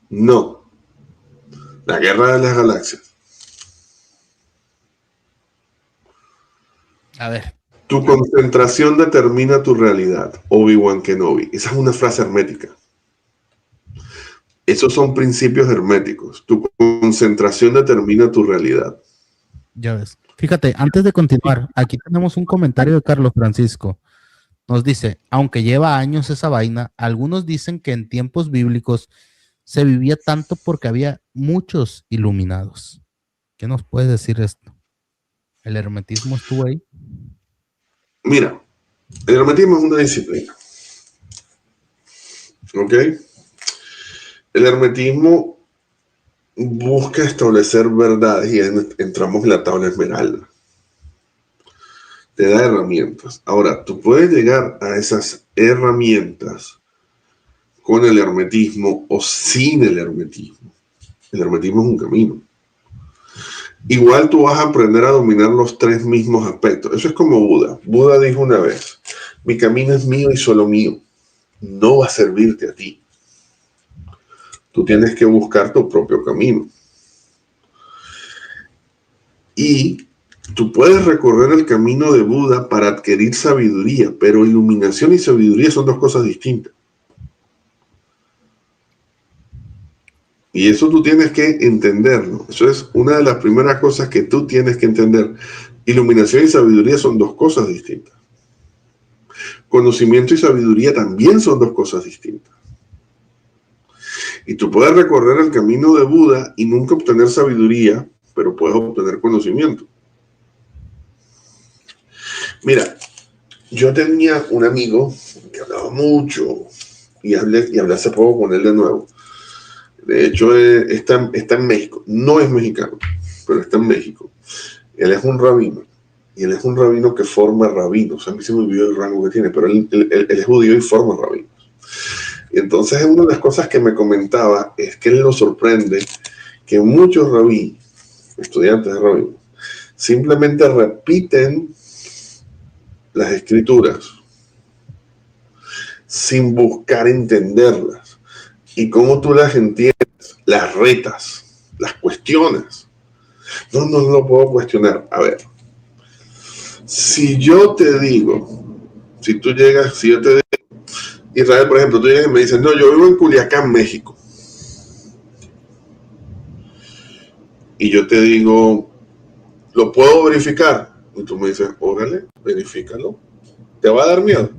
No, la Guerra de las Galaxias. A ver. Tu concentración determina tu realidad. Obi-Wan Kenobi. Esa es una frase hermética. Esos son principios herméticos. Tu concentración determina tu realidad. Ya ves. Fíjate, antes de continuar, aquí tenemos un comentario de Carlos Francisco. Nos dice, aunque lleva años esa vaina, algunos dicen que en tiempos bíblicos se vivía tanto porque había muchos iluminados. ¿Qué nos puedes decir esto? ¿El hermetismo estuvo ahí? Mira, el hermetismo es una disciplina. ¿Ok? El hermetismo busca establecer verdades y entramos en la tabla esmeralda. Te da herramientas. Ahora, tú puedes llegar a esas herramientas con el hermetismo o sin el hermetismo. El hermetismo es un camino. Igual tú vas a aprender a dominar los tres mismos aspectos. Eso es como Buda. Buda dijo una vez, mi camino es mío y solo mío. No va a servirte a ti. Tú tienes que buscar tu propio camino. Y tú puedes recorrer el camino de Buda para adquirir sabiduría, pero iluminación y sabiduría son dos cosas distintas. Y eso tú tienes que entenderlo. Eso es una de las primeras cosas que tú tienes que entender. Iluminación y sabiduría son dos cosas distintas. Conocimiento y sabiduría también son dos cosas distintas. Y tú puedes recorrer el camino de Buda y nunca obtener sabiduría, pero puedes obtener conocimiento. Mira, yo tenía un amigo que hablaba mucho y hablé hace poco con él de nuevo. De hecho, está en México. No es mexicano, pero está en México. Él es un rabino. Y él es un rabino que forma rabinos. A mí se me olvidó el rango que tiene, pero él es judío y forma rabinos. Y entonces una de las cosas que me comentaba es que él lo sorprende que muchos rabí, estudiantes de rabino, simplemente repiten las escrituras sin buscar entenderlas. Y cómo tú las entiendes, las retas, las cuestionas. No lo puedo cuestionar. A ver, si yo te digo, si tú llegas, si yo te digo, Israel, por ejemplo, tú llegas y me dices, no, yo vivo en Culiacán, México. Y yo te digo, ¿lo puedo verificar? Y tú me dices, órale, verifícalo. ¿Te va a dar miedo?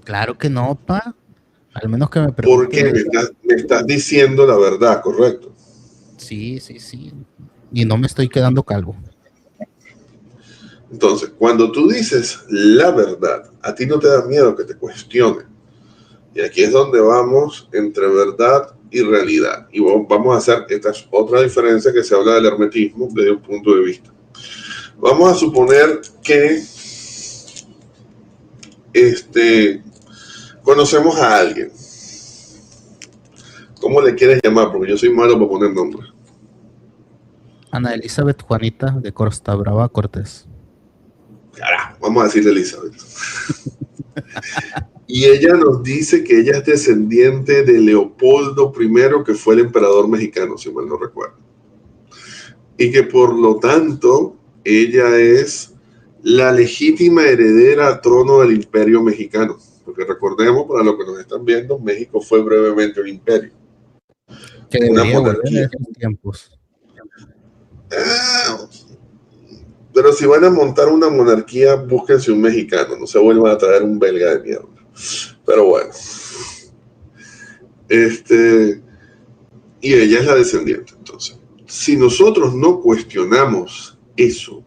Claro que no, pa. Al menos que me Porque pregunte. me estás diciendo la verdad, correcto. Sí, sí, sí. Y no me estoy quedando calvo. Entonces, cuando tú dices la verdad, a ti no te da miedo que te cuestionen. Y aquí es donde vamos entre verdad y realidad. Y vamos a hacer, esta es otra diferencia que se habla del hermetismo desde un punto de vista. Vamos a suponer que conocemos a alguien. ¿Cómo le quieres llamar? Porque yo soy malo para poner nombres. Ana Elizabeth Juanita de Costa Brava Cortés. Carajo, vamos a decirle Elizabeth. Y ella nos dice que ella es descendiente de Leopoldo I, que fue el emperador mexicano, si mal no recuerdo. Y que por lo tanto, ella es la legítima heredera al trono del imperio mexicano. Porque recordemos, para los que nos están viendo, México fue brevemente un imperio. Que Una debería volver a monarquía. esos tiempos. Pero si van a montar una monarquía, búsquense un mexicano, no se vuelvan a traer un belga de mierda. Pero bueno. Y ella es la descendiente, entonces. Si nosotros no cuestionamos eso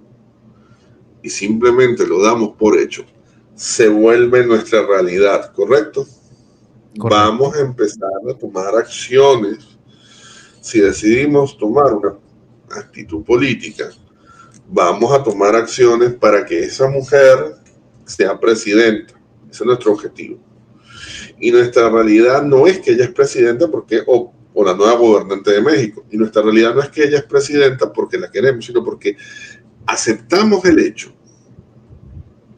y simplemente lo damos por hecho, se vuelve nuestra realidad, ¿correcto? Vamos a empezar a tomar acciones. Si decidimos tomar una actitud política, vamos a tomar acciones para que esa mujer sea presidenta. Ese es nuestro objetivo. Y nuestra realidad no es que ella es presidenta porque, o la nueva gobernante de México, y nuestra realidad no es que ella es presidenta porque la queremos, sino porque aceptamos el hecho.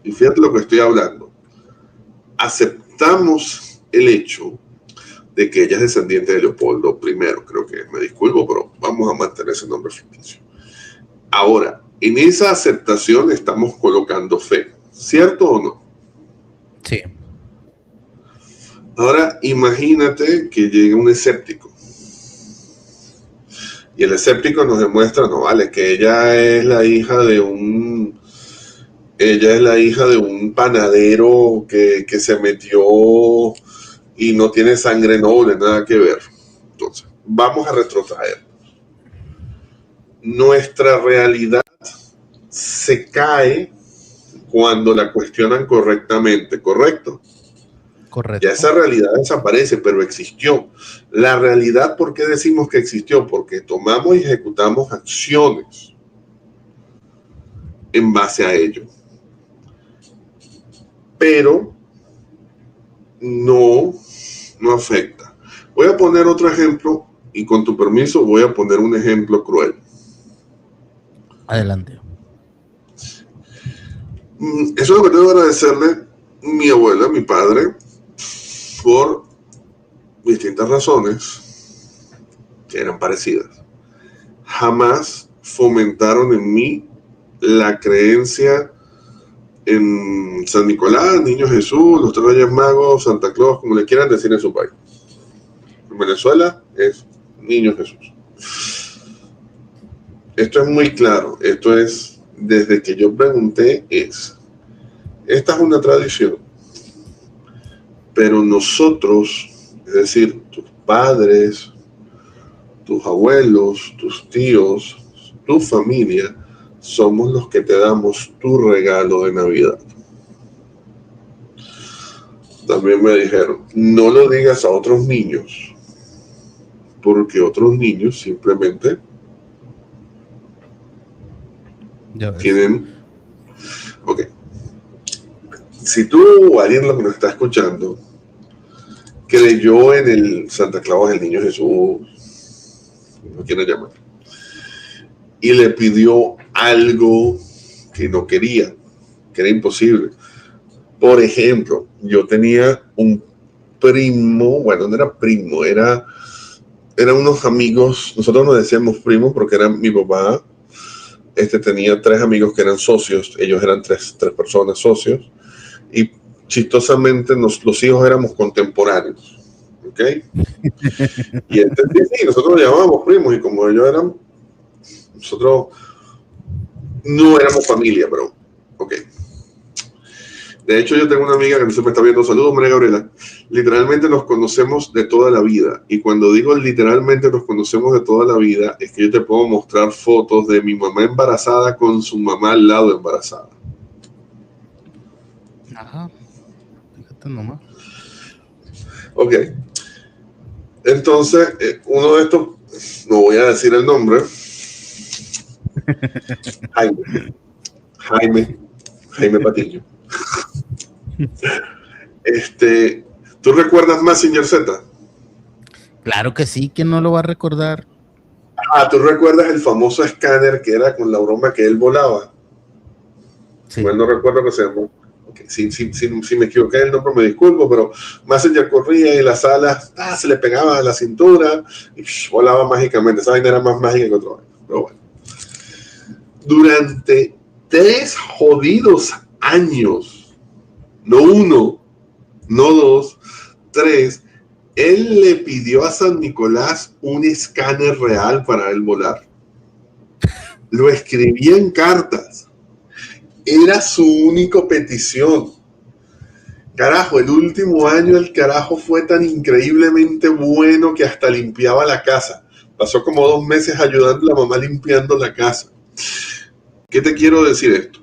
Y fíjate lo que estoy hablando. Aceptamos el hecho de que ella es descendiente de Leopoldo I, creo que, me disculpo, pero vamos a mantener ese nombre ficticio. Ahora, en esa aceptación estamos colocando fe, ¿cierto o no? Sí. Ahora, imagínate que llegue un escéptico. Y el escéptico nos demuestra, no vale, que ella es la hija de un panadero que se metió y no tiene sangre noble, nada que ver. Entonces, vamos a retrotraer. Nuestra realidad se cae cuando la cuestionan correctamente, ¿correcto? Correcto. Ya esa realidad desaparece, pero existió. La realidad, ¿por qué decimos que existió? Porque tomamos y ejecutamos acciones en base a ello. Pero no afecta. Voy a poner otro ejemplo y con tu permiso voy a poner un ejemplo cruel. Adelante. Eso es lo que tengo que agradecerle mi abuela, mi padre, por distintas razones que eran parecidas. Jamás fomentaron en mí la creencia en San Nicolás, Niño Jesús, los tres Reyes Magos, Santa Claus, como le quieran decir en su país. En Venezuela es Niño Jesús. Esto es muy claro. Esto es, desde que yo pregunté, esta es una tradición. Pero nosotros, es decir, tus padres, tus abuelos, tus tíos, tu familia, somos los que te damos tu regalo de Navidad. También me dijeron, no lo digas a otros niños, porque otros niños simplemente tienen... Ok. Si tú o alguien lo que nos está escuchando creyó en el Santa Claus, el Niño Jesús, no quiero llamar, y le pidió algo que no quería, que era imposible. Por ejemplo, yo tenía un primo, bueno, no era primo, eran unos amigos, nosotros nos decíamos primos porque era mi papá, tenía 3 amigos que eran socios, ellos eran tres personas socios, y chistosamente los hijos éramos contemporáneos, ¿ok? Y sí, nosotros nos llamábamos primos, y como ellos eran, nosotros no éramos familia, pero, ok. De hecho, yo tengo una amiga que no se me está viendo. Saludos, María Gabriela. Literalmente nos conocemos de toda la vida. Y cuando digo literalmente nos conocemos de toda la vida, es que yo te puedo mostrar fotos de mi mamá embarazada con su mamá al lado embarazada. Ajá. Fíjate nomás. Ok. Entonces, uno de estos, no voy a decir el nombre. Jaime Patiño. ¿Tú recuerdas Mazinger Z? Claro que sí, ¿quién no lo va a recordar? ¿Tú recuerdas el famoso escáner que era con la broma que él volaba? Sí. Bueno, no recuerdo que se llamó. Okay. Si me equivoqué en el nombre, me disculpo, pero Mazinger corría y las alas se le pegaban a la cintura y volaba mágicamente. Esa vaina era más mágica que otra vez. Pero bueno. Durante 3 jodidos años, no 1, no 2, 3, él le pidió a San Nicolás un escáner real para él volar. Lo escribía en cartas. Era su única petición. Carajo, el último año el carajo fue tan increíblemente bueno que hasta limpiaba la casa. Pasó como 2 meses ayudando a la mamá limpiando la casa. ¿Qué te quiero decir esto?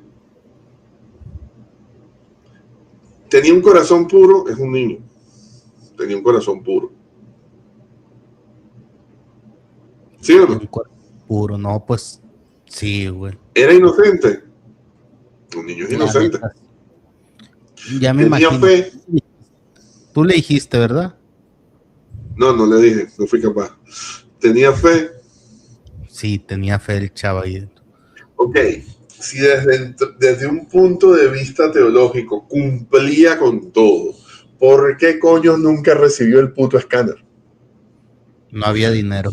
Tenía un corazón puro, es un niño. Tenía un corazón puro. ¿Sí o no? Un cuerpo puro, no, pues sí, güey. Era inocente. Un niño es La inocente. neta, ya me Tenía imagino. fe. Tú le dijiste, ¿verdad? No, no le dije, no fui capaz. Tenía fe. Sí, tenía fe el chavo ahí. Ok, si desde un punto de vista teológico cumplía con todo, ¿por qué coño nunca recibió el puto escáner? No había dinero.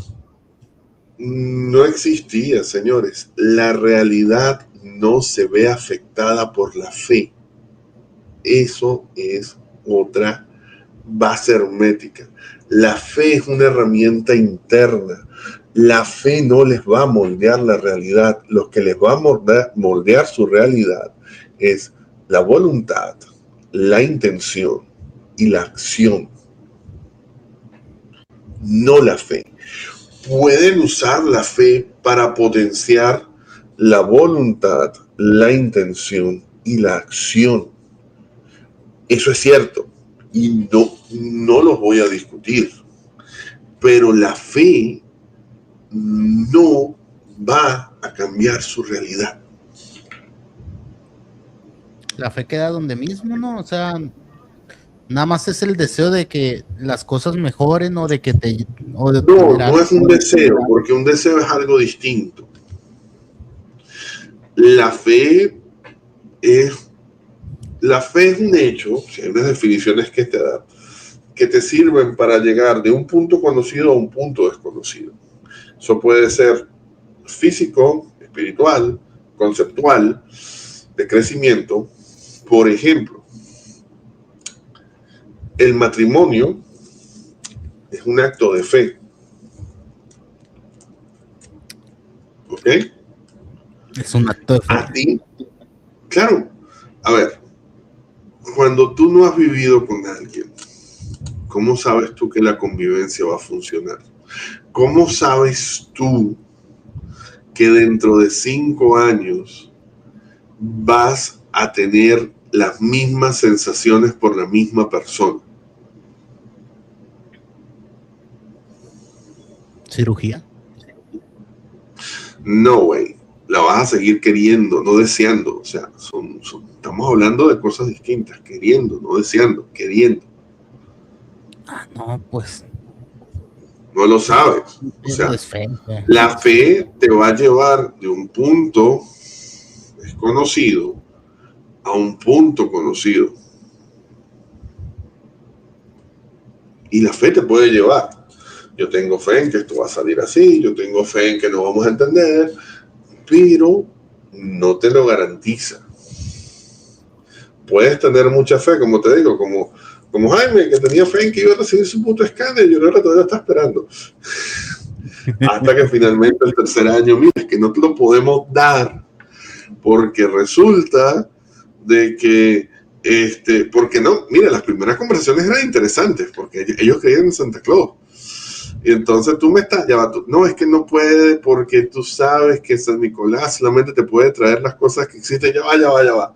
No existía, señores. La realidad no se ve afectada por la fe. Eso es otra base hermética. La fe es una herramienta interna. La fe no les va a moldear la realidad. Lo que les va a moldear su realidad es la voluntad, la intención y la acción, no la fe. Pueden usar la fe para potenciar la voluntad, la intención y la acción. Eso es cierto y no los voy a discutir. Pero la fe no va a cambiar su realidad. La fe queda donde mismo, ¿no? O sea, nada más es el deseo de que las cosas mejoren o de que te... O de No es un deseo, porque un deseo es algo distinto. La fe es un hecho, si hay unas definiciones que te dan, que te sirven para llegar de un punto conocido a un punto desconocido. Eso puede ser físico, espiritual, conceptual, de crecimiento. Por ejemplo, el matrimonio es un acto de fe. ¿Ok? Es un acto de fe. A ti, claro. A ver, cuando tú no has vivido con alguien, ¿cómo sabes tú que la convivencia va a funcionar? ¿Cómo sabes tú que dentro de 5 años vas a tener las mismas sensaciones por la misma persona? ¿Cirugía? No, güey. La vas a seguir queriendo, no deseando. O sea, estamos hablando de cosas distintas. Queriendo, no deseando, queriendo. Ah, no, pues. No lo sabes. O sea, Es fe. la fe te va a llevar de un punto desconocido a un punto conocido. Y la fe te puede llevar. Yo tengo fe en que esto va a salir así, yo tengo fe en que no vamos a entender, pero no te lo garantiza. Puedes tener mucha fe, como te digo, como Jaime, que tenía fe en que iba a recibir su puto escáner y ahora todavía está esperando. Hasta que finalmente el tercer año, mira, es que no te lo podemos dar porque resulta de que porque no, mira, las primeras conversaciones eran interesantes porque ellos creían en Santa Claus. Y entonces tú me estás llevando, no, es que no puede porque tú sabes que San Nicolás solamente te puede traer las cosas que existen, ya va.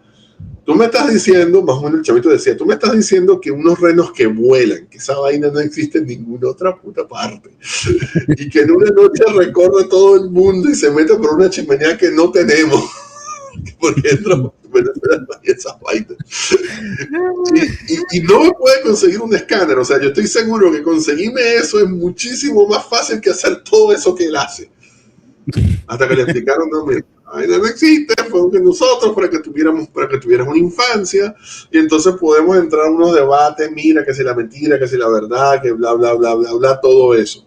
Tú me estás diciendo, más o menos el chavito decía, tú me estás diciendo que unos renos que vuelan, que esa vaina no existe en ninguna otra puta parte. Y que en una noche recorre todo el mundo y se mete por una chimenea que no tenemos. Por ejemplo, esas vainas. Y no me puede conseguir un escáner. O sea, yo estoy seguro que conseguirme eso es muchísimo más fácil que hacer todo eso que él hace. Hasta que le explicaron, no, mira, no existe, fue que nosotros para que tuvieras una infancia, y entonces podemos entrar a unos debates, mira, que si la mentira, que si la verdad, que bla, bla, bla, bla, bla, todo eso.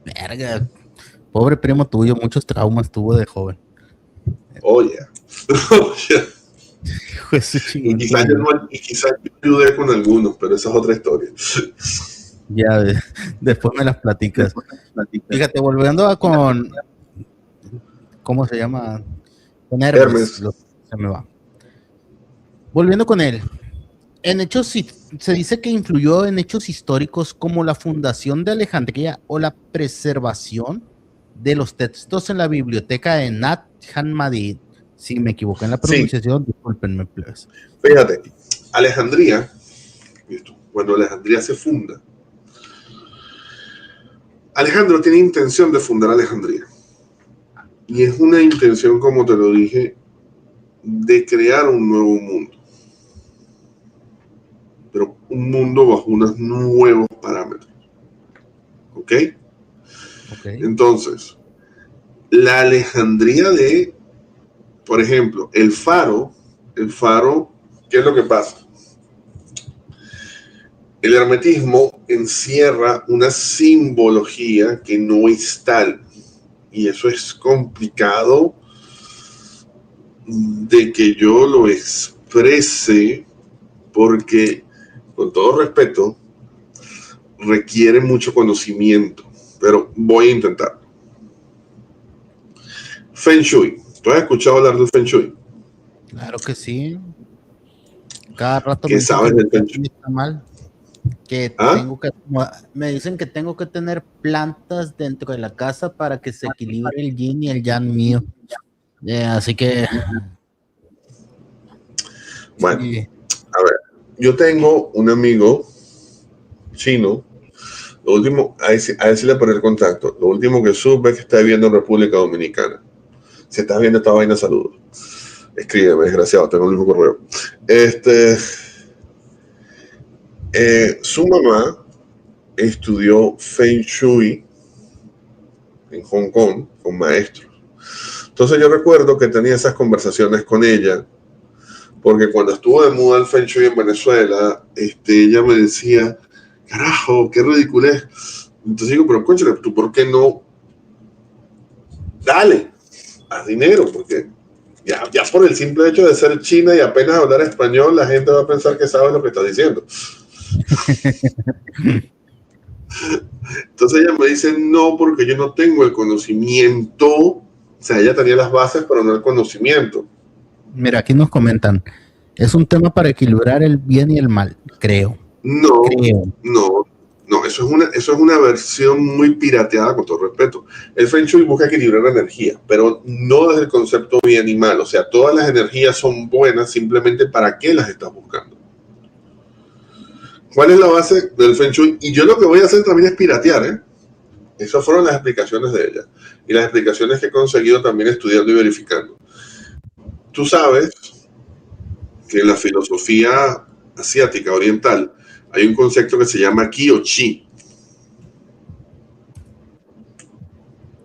Verga, pobre primo tuyo, muchos traumas tuvo de joven. Oye. Y quizás yo ayudé con algunos, pero esa es otra historia. Ya, después me las platicas. Fíjate, volviendo a con... ¿Cómo se llama? Con Hermes. se me va. Volviendo con él. En hechos, se dice que influyó en hechos históricos como la fundación de Alejandría o la preservación de los textos en la biblioteca de Nat Hammadi. Si me equivoqué en la Sí, pronunciación, discúlpenme, please. fíjate, Alejandría, cuando Alejandría se funda, Alejandro tiene intención de fundar Alejandría. Y es una intención, como te lo dije, de crear un nuevo mundo. Pero un mundo bajo unos nuevos parámetros. ¿Ok? Ok. Entonces, la Alejandría de, por ejemplo, el faro, ¿qué es lo que pasa? El hermetismo encierra una simbología que no es tal. Y eso es complicado de que yo lo exprese porque, con todo respeto, requiere mucho conocimiento, pero voy a intentar. Feng Shui. ¿Tú has escuchado hablar del Feng Shui? Claro que sí. Cada rato me ¿Qué dicen que sabes mi del Feng jardín Shui? está mal, que ¿Ah? tengo que, me dicen que tengo que tener plantas dentro de la casa para que se equilibre el yin y el yang mío. Así que, Bueno, sí. a ver, yo tengo un amigo chino. Lo último, a él sí le pone el contacto. Lo último que supe es que está viviendo en República Dominicana. Si estás viendo esta vaina, saludos. Escríbeme, desgraciado, tengo el mismo correo. Su mamá estudió Feng Shui en Hong Kong con maestros. Entonces yo recuerdo que tenía esas conversaciones con ella, porque cuando estuvo de moda el Feng Shui en Venezuela, ella me decía, carajo, qué ridiculez. Entonces digo, pero conchale, ¿tú por qué no? Dale, haz dinero, porque ya por el simple hecho de ser china y apenas hablar español, la gente va a pensar que sabes lo que estás diciendo. Entonces ella me dice, no, porque yo no tengo el conocimiento. O sea, ella tenía las bases, pero no el conocimiento. Mira, aquí nos comentan, es un tema para equilibrar el bien y el mal, creo, No, creo. no, no, eso es una versión muy pirateada, con todo respeto. El Feng Shui busca equilibrar la energía, pero no desde el concepto bien y mal. O sea, todas las energías son buenas, simplemente para qué las estás buscando. ¿Cuál es la base del Feng Shui? Y yo lo que voy a hacer también es piratear, ¿eh? Esas fueron las explicaciones de ella. Y las explicaciones que he conseguido también estudiando y verificando. Tú sabes que en la filosofía asiática oriental hay un concepto que se llama Qi o Chi.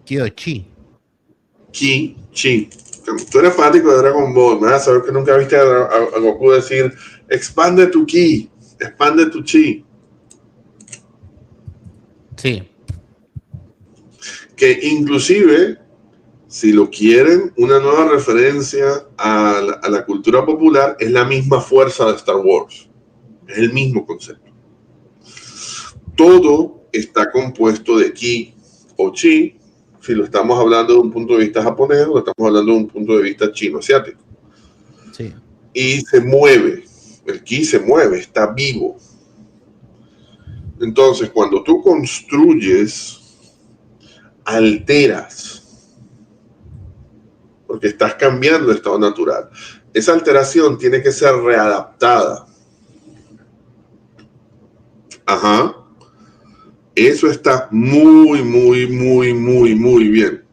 Kyochi. Qi, Chi. Tú eres fanático de Dragon Ball, me vas a saber que nunca viste a Goku decir expande tu Ki, expande tu Chi. Sí, Que inclusive, si lo quieren, una nueva referencia a la cultura popular es la misma fuerza de Star Wars. Es el mismo concepto. Todo está compuesto de Ki o Chi, si lo estamos hablando de un punto de vista japonés o lo estamos hablando de un punto de vista chino-asiático. sí. Y se mueve, el Ki se mueve, está vivo. Entonces, cuando tú construyes, alteras, porque estás cambiando el estado natural. Esa alteración tiene que ser readaptada. Ajá. Eso está muy, muy, muy, muy, muy bien.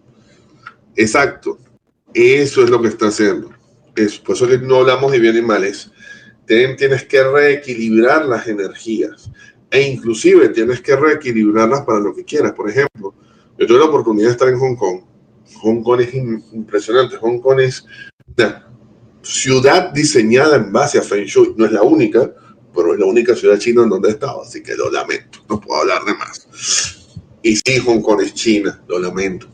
Exacto. Eso es lo que está haciendo. Por eso que no hablamos de bien y mal. Tienes que reequilibrar las energías. E inclusive tienes que reequilibrarlas para lo que quieras. Por ejemplo, yo tuve la oportunidad de estar en Hong Kong. Hong Kong es impresionante. Hong Kong es una ciudad diseñada en base a Feng Shui. No es la única, pero es la única ciudad china en donde he estado. Así que lo lamento. No puedo hablar de más. Y sí, Hong Kong es China. Lo lamento.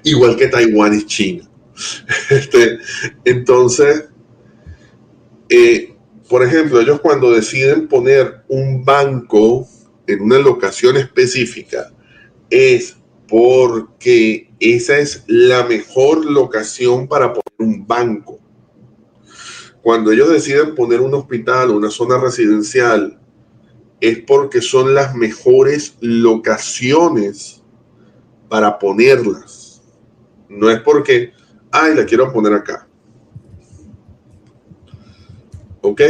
Igual que Taiwán es China. Entonces, por ejemplo, ellos cuando deciden poner un banco en una locación específica es porque esa es la mejor locación para poner un banco. cuando ellos deciden poner un hospital o una zona residencial, es porque son las mejores locaciones para ponerlas. No es porque, ay, la quiero poner acá. ¿Ok?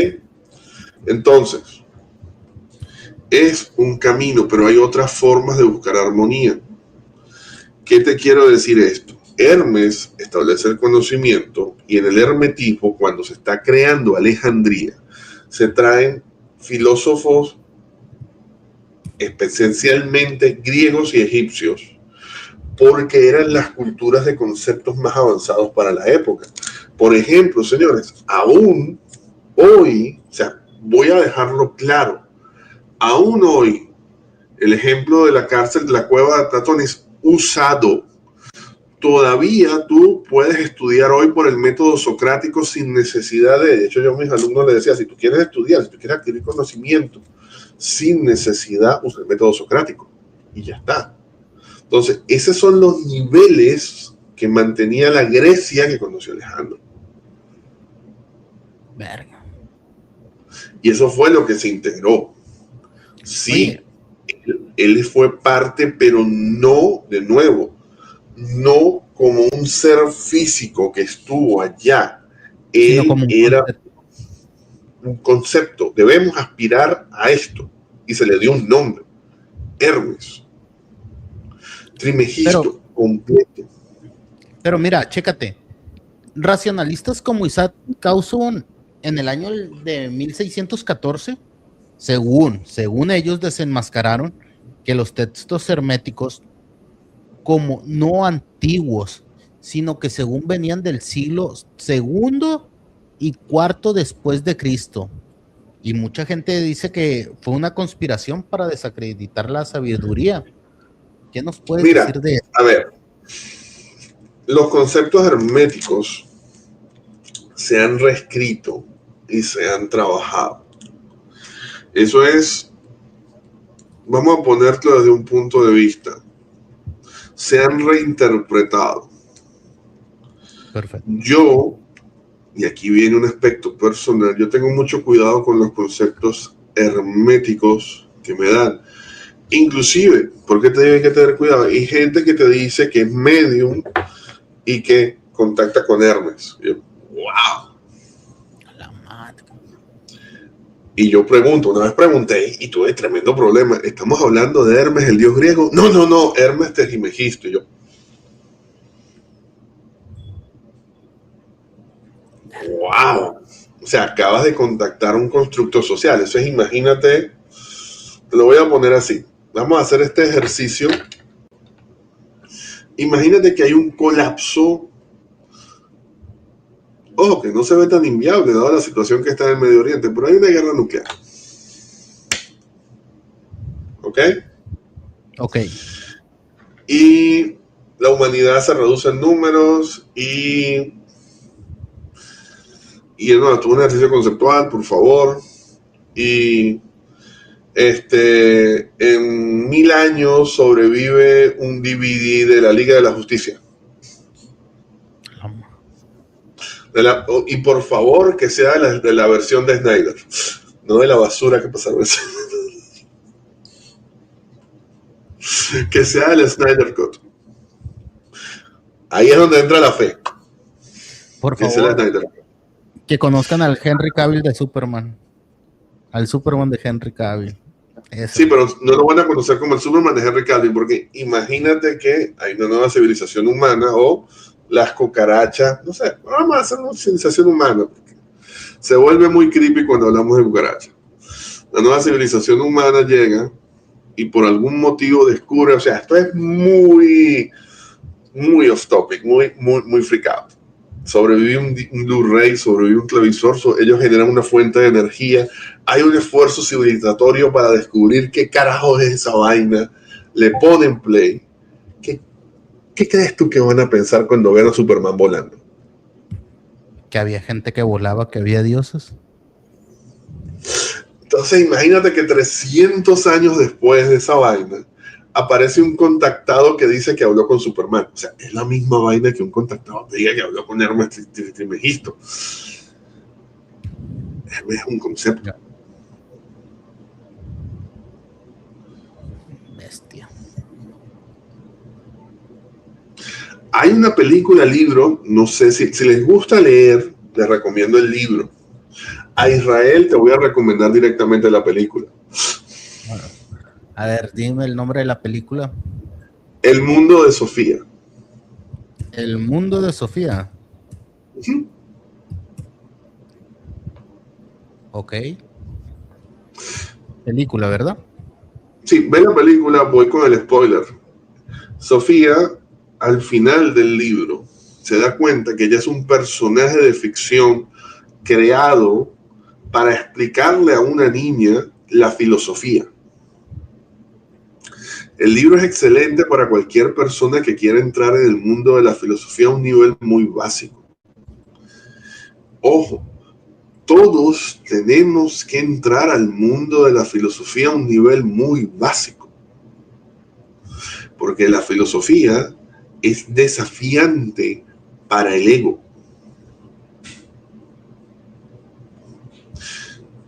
Entonces, es un camino, pero hay otras formas de buscar armonía. ¿Qué te quiero decir esto? Hermes establece el conocimiento y en el hermetismo, cuando se está creando Alejandría, se traen filósofos esencialmente griegos y egipcios, porque eran las culturas de conceptos más avanzados para la época. Por ejemplo, señores, aún hoy, o sea, voy a dejarlo claro, aún hoy, el ejemplo de la cárcel de la cueva de Platón es usado. Todavía tú puedes estudiar hoy por el método socrático sin necesidad de hecho, yo a mis alumnos les decía, si tú quieres estudiar, si tú quieres adquirir conocimiento, sin necesidad, usa el método socrático y ya está. Entonces, esos son los niveles que mantenía la Grecia que conoció Alejandro. Verga. Y eso fue lo que se integró. Sí, él fue parte, pero no, de nuevo, no como un ser físico que estuvo allá. Él era un concepto. Debemos aspirar a esto. Y se le dio un nombre. Hermes. Trimegisto completo. Pero mira, chécate. Racionalistas como Isaac Causon en el año de 1614, según ellos desenmascararon que los textos herméticos como no antiguos, sino que según venían del siglo segundo y cuarto después de Cristo. Y mucha gente dice que fue una conspiración para desacreditar la sabiduría. ¿Qué nos puedes decir de eso? A ver, los conceptos herméticos se han reescrito y se han trabajado. Eso es, vamos a ponerlo desde un punto de vista, se han reinterpretado. Perfecto. Yo, y aquí viene un aspecto personal, yo tengo mucho cuidado con los conceptos herméticos que me dan. Inclusive, ¿por qué te digo que hay que tener cuidado? Hay gente que te dice que es medium y que contacta con Hermes. Yo, ¡wow! La madre. Y yo pregunto, una vez pregunté y tuve tremendo problema. ¿Estamos hablando de Hermes, el dios griego? No, Hermes Trismegisto. Y yo, ¡wow! O sea, acabas de contactar un constructo social. Eso es, imagínate, te lo voy a poner así. Vamos a hacer este ejercicio. Imagínate que hay un colapso. Ojo, que no se ve tan inviable dada la situación que está en el Medio Oriente, pero hay una guerra nuclear. ¿Ok? Ok. Y la humanidad se reduce en números y no, tuvo un ejercicio conceptual, por favor. Y en 1000 años sobrevive un DVD de la Liga de la Justicia. Y por favor que sea de la versión de Snyder, no de la basura que pasaron. Que sea el Snyder Cut. Ahí es donde entra la fe. Por favor, que conozcan al Henry Cavill de Superman. Al Superman de Henry Cavill. Eso. Sí, pero no lo van a conocer como el Superman de Henry Cavill, porque imagínate que hay una nueva civilización humana o las cucarachas, no sé, vamos a hacer una civilización humana, porque se vuelve muy creepy cuando hablamos de cucarachas. La nueva civilización humana llega y por algún motivo descubre, o sea, esto es muy off topic, muy freak out. Sobrevive un Blu-ray, sobrevive un televisor, ellos generan una fuente de energía, hay un esfuerzo civilizatorio para descubrir qué carajo es esa vaina, le ponen play. ¿Qué crees tú que van a pensar cuando vean a Superman volando? Que había gente que volaba, que había dioses. Entonces imagínate que 300 años después de esa vaina aparece un contactado que dice que habló con Superman. O sea, es la misma vaina que un contactado te diga que habló con Hermes Trismegisto. Es un concepto. Bestia. Hay una película, libro, no sé si les gusta leer, les recomiendo el libro. A Israel te voy a recomendar directamente la película. Bueno, a ver, dime el nombre de la película. El mundo de Sofía. El mundo de Sofía. Uh-huh. Ok. Película, ¿verdad? Sí, ve la película, voy con el spoiler. Sofía, al final del libro, se da cuenta que ella es un personaje de ficción creado para explicarle a una niña la filosofía. El libro es excelente para cualquier persona que quiera entrar en el mundo de la filosofía a un nivel muy básico. Ojo, todos tenemos que entrar al mundo de la filosofía a un nivel muy básico, porque la filosofía es desafiante para el ego.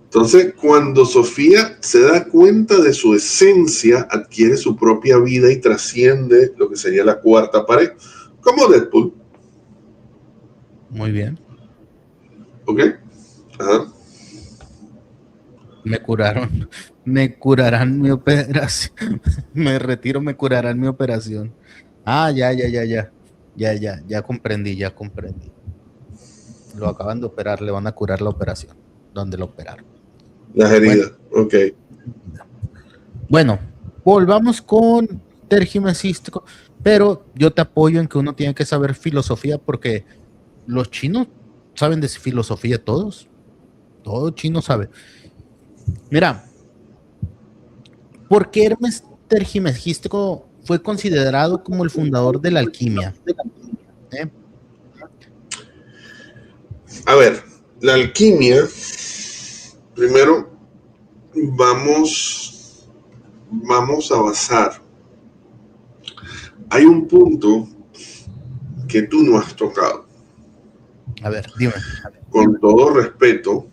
Entonces, cuando Sofía se da cuenta de su esencia, adquiere su propia vida y trasciende lo que sería la cuarta pared, como Deadpool. Muy bien. ¿Ok? Ajá. Me curaron. Me curarán mi operación. Me retiro, me curarán mi operación. Ah, ya comprendí, ya comprendí. Lo acaban de operar, le van a curar la operación. ¿Dónde lo operaron? Las Bueno, heridas. Ok. bueno, volvamos con tergiversístico, pero yo te apoyo en que uno tiene que saber filosofía porque los chinos saben de filosofía todos. Todo chino sabe. Mira, ¿por qué Hermes Trismegisto fue considerado como el fundador de la alquimia? ¿Eh? A ver, la alquimia, primero vamos a basar. Hay un punto que tú no has tocado. A ver, dime. Con todo respeto,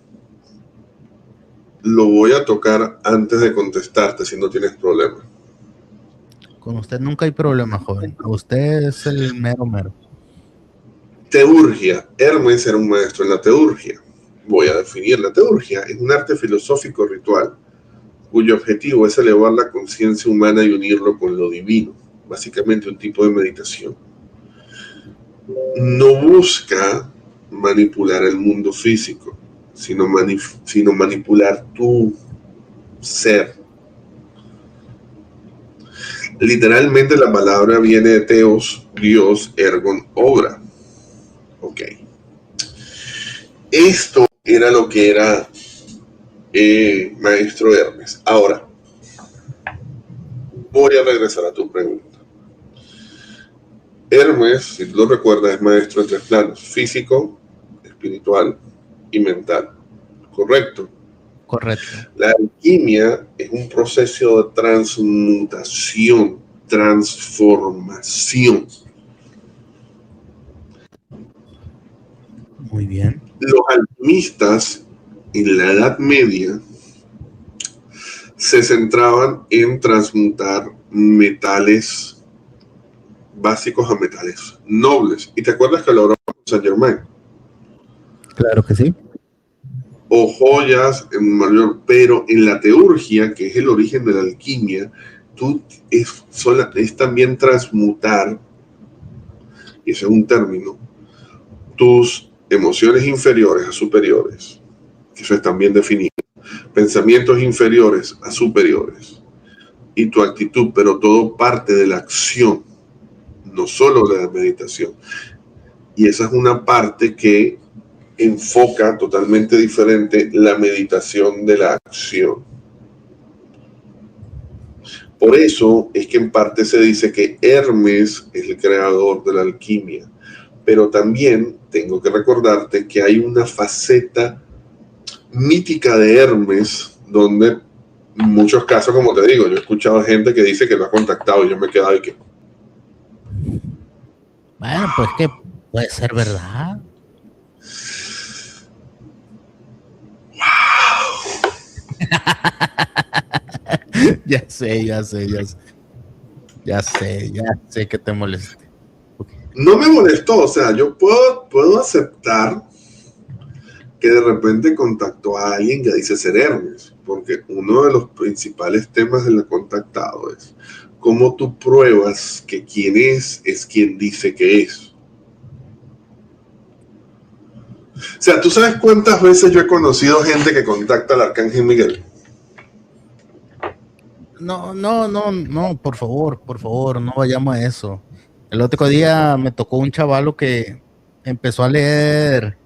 lo voy a tocar antes de contestarte si no tienes problema. Con usted nunca hay problema, joven. Usted es el mero mero. Teurgia. Hermes era un maestro en la teurgia. Voy a definir la teurgia. Es un arte filosófico ritual cuyo objetivo es elevar la conciencia humana y unirlo con lo divino. Básicamente un tipo de meditación. No busca manipular el mundo físico, sino manipular tu ser. Literalmente la palabra viene de Theos, Dios, ergon, obra. Ok. Esto era lo que era maestro Hermes. Ahora, voy a regresar a tu pregunta. Hermes, si tú lo recuerdas, es maestro en tres planos: físico, espiritual y mental. ¿Correcto? Correcto. La alquimia es un proceso de transmutación, transformación. Muy bien. Los alquimistas en la Edad Media se centraban en transmutar metales básicos a metales nobles. ¿Y te acuerdas que lo hablamos con Saint Germain? Claro que sí. O joyas en mayor, pero en la teurgia, que es el origen de la alquimia, es también transmutar, y ese es un término, tus emociones inferiores a superiores, que eso es también definido, pensamientos inferiores a superiores, y tu actitud, pero todo parte de la acción, no solo de la meditación. Y esa es una parte que enfoca totalmente diferente la meditación de la acción. Por eso es que en parte se dice que Hermes es el creador de la alquimia, pero también tengo que recordarte que hay una faceta mítica de Hermes donde en muchos casos, como te digo, yo he escuchado gente que dice que lo ha contactado y yo me he quedado ahí que... Bueno, pues que puede ser verdad. Ya sé, ya sé, ya sé. Ya sé que te moleste. No me molestó, o sea, yo puedo aceptar que de repente contactó a alguien que dice ser Hermes, porque uno de los principales temas del contactado es cómo tú pruebas que quien es quien dice que es. O sea, ¿tú sabes cuántas veces yo he conocido gente que contacta al Arcángel Miguel? No, por favor, no vayamos a eso. El otro día me tocó un chavalo que empezó a leer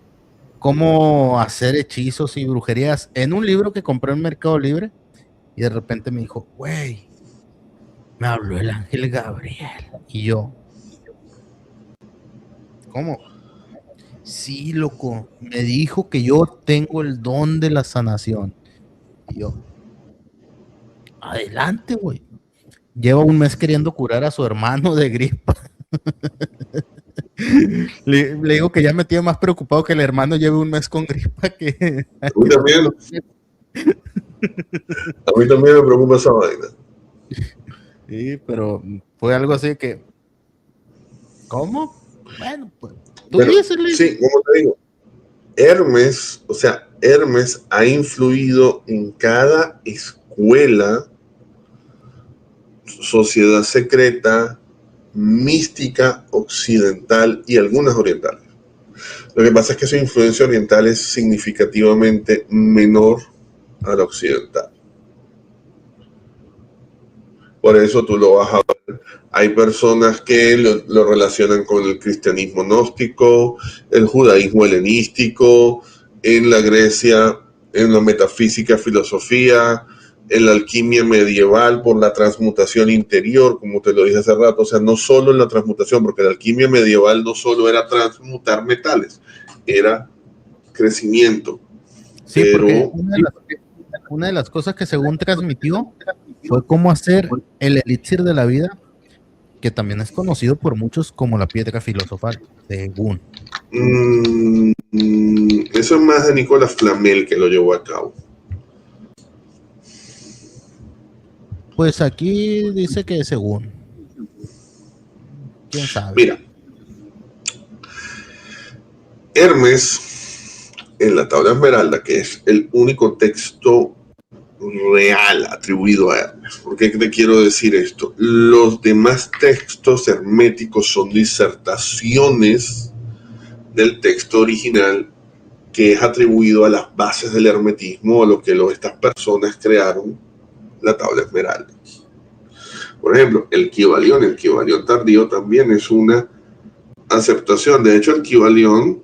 cómo hacer hechizos y brujerías en un libro que compré en Mercado Libre y de repente me dijo, güey, me habló el ángel Gabriel. Y yo, ¿cómo? Sí, loco, me dijo que yo tengo el don de la sanación. Y yo, adelante, güey. Lleva un mes queriendo curar a su hermano de gripa. Le digo que ya me tiene más preocupado que el hermano lleve un mes con gripa que A mí todos también, los días. a mí también me preocupa esa vaina. Sí, pero fue algo así que, ¿cómo? Bueno, pues tú Pero dices, le sí, dije. como te digo, Hermes, o sea, Hermes ha influido en cada escuela, sociedad secreta, mística occidental y algunas orientales. Lo que pasa es que su influencia oriental es significativamente menor a la occidental. Por eso tú lo vas a ver. Hay personas que lo relacionan con el cristianismo gnóstico, el judaísmo helenístico, en la Grecia, en la metafísica, filosofía, en la alquimia medieval por la transmutación interior, como te lo dije hace rato. O sea, no solo en la transmutación, porque la alquimia medieval no solo era transmutar metales, era crecimiento. Sí, porque Pero una de las cosas que según transmitió fue cómo hacer el elixir de la vida, que también es conocido por muchos como la piedra filosofal, según. eso es más de Nicolas Flamel que lo llevó a cabo. Pues aquí dice que según, quién sabe. Mira, Hermes, en la tabla esmeralda, que es el único texto real atribuido a Hermes. ¿Por qué te quiero decir esto? Los demás textos herméticos son disertaciones del texto original que es atribuido a las bases del hermetismo, a lo que estas personas crearon la tabla esmeralda. Por ejemplo, el Kybalión tardío también es una aceptación. De hecho, el Kybalión,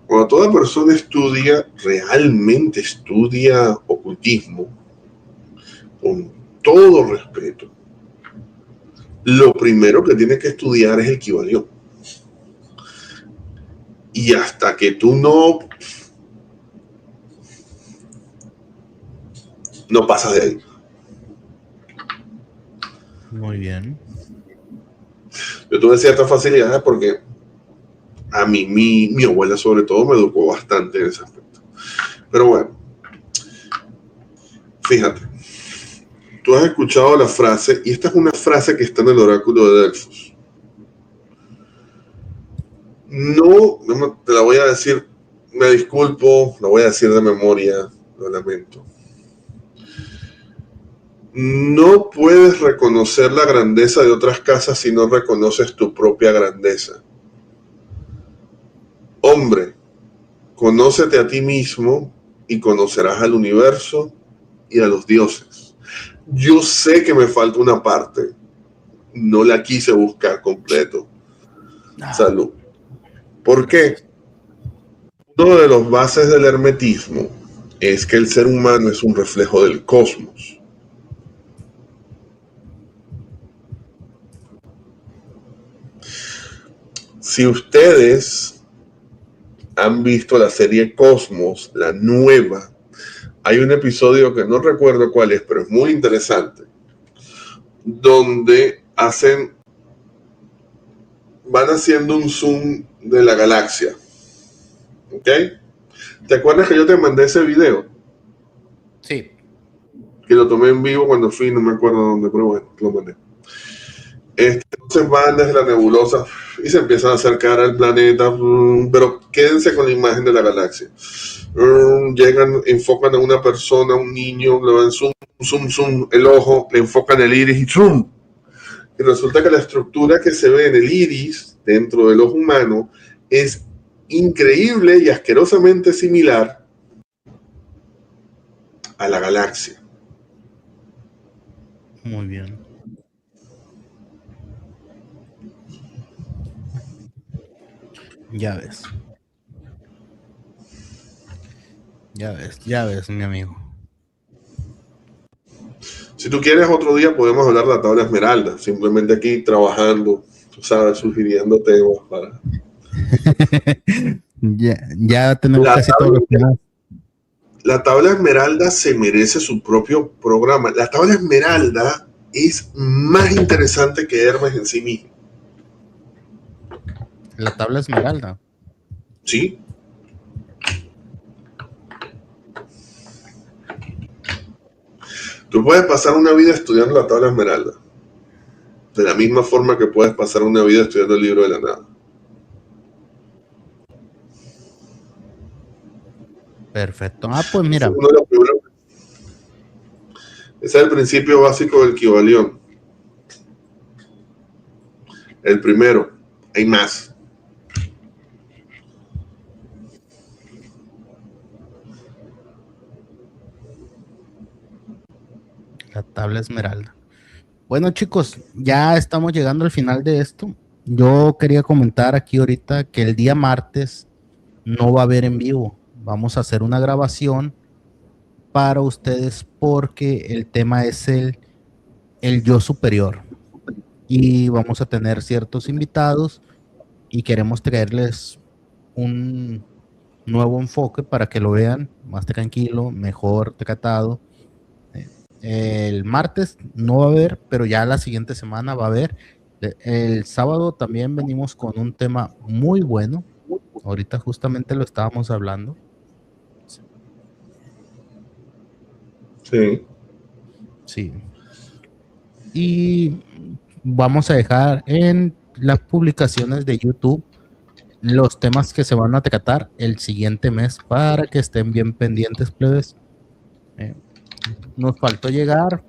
cuando toda persona realmente estudia ocultismo, con todo respeto, lo primero que tiene que estudiar es el Kybalión. Y hasta que tú no pasas de ahí. Muy bien. Yo tuve ciertas facilidades porque a mí, mi abuela sobre todo, me educó bastante en ese aspecto. Pero bueno, fíjate, tú has escuchado la frase, y esta es una frase que está en el oráculo de Delfos. No, te la voy a decir, me disculpo, la voy a decir de memoria, lo lamento. No puedes reconocer la grandeza de otras casas si no reconoces tu propia grandeza. Hombre, conócete a ti mismo y conocerás al universo y a los dioses. Yo sé que me falta una parte, no la quise buscar completo. Salud. ¿Por qué? Gracias. Uno de los bases del hermetismo es que el ser humano es un reflejo del cosmos. Si ustedes han visto la serie Cosmos, la nueva, hay un episodio que no recuerdo cuál es, pero es muy interesante, donde van haciendo un zoom de la galaxia. ¿Ok? ¿Te acuerdas que yo te mandé ese video? Sí. que lo tomé en vivo cuando fui, no me acuerdo dónde, pero bueno, lo mandé. Entonces van desde la nebulosa y se empiezan a acercar al planeta, pero quédense con la imagen de la galaxia. Llegan, enfocan a una persona, a un niño, le dan zoom, el ojo, le enfocan el iris y zoom. Y resulta que la estructura que se ve en el iris, dentro del ojo humano, es increíble y asquerosamente similar a la galaxia. Muy bien. Ya ves. Ya ves, mi amigo. Si tú quieres, otro día podemos hablar de la tabla esmeralda, simplemente aquí trabajando, tú sabes, sugiriendo temas para... ya tenemos casi todos los temas. La tabla esmeralda se merece su propio programa. La tabla esmeralda es más interesante que Hermes en sí mismo. La tabla esmeralda. ¿Sí? Tú puedes pasar una vida estudiando la tabla esmeralda, de la misma forma que puedes pasar una vida estudiando el libro de la nada. Perfecto. Pues mira. Ese es el principio básico del Kybalión. El primero, hay más. La tabla esmeralda. Bueno, chicos, ya estamos llegando al final de esto. Yo quería comentar aquí ahorita que el día martes no va a haber en vivo. Vamos a hacer una grabación para ustedes porque el tema es el yo superior. Y vamos a tener ciertos invitados y queremos traerles un nuevo enfoque para que lo vean más tranquilo, mejor tratado. El martes no va a haber, pero ya la siguiente semana va a haber. El sábado también venimos con un tema muy bueno. Ahorita justamente lo estábamos hablando. Sí. Sí. Y vamos a dejar en las publicaciones de YouTube los temas que se van a tratar el siguiente mes para que estén bien pendientes, plebes. Nos faltó llegar,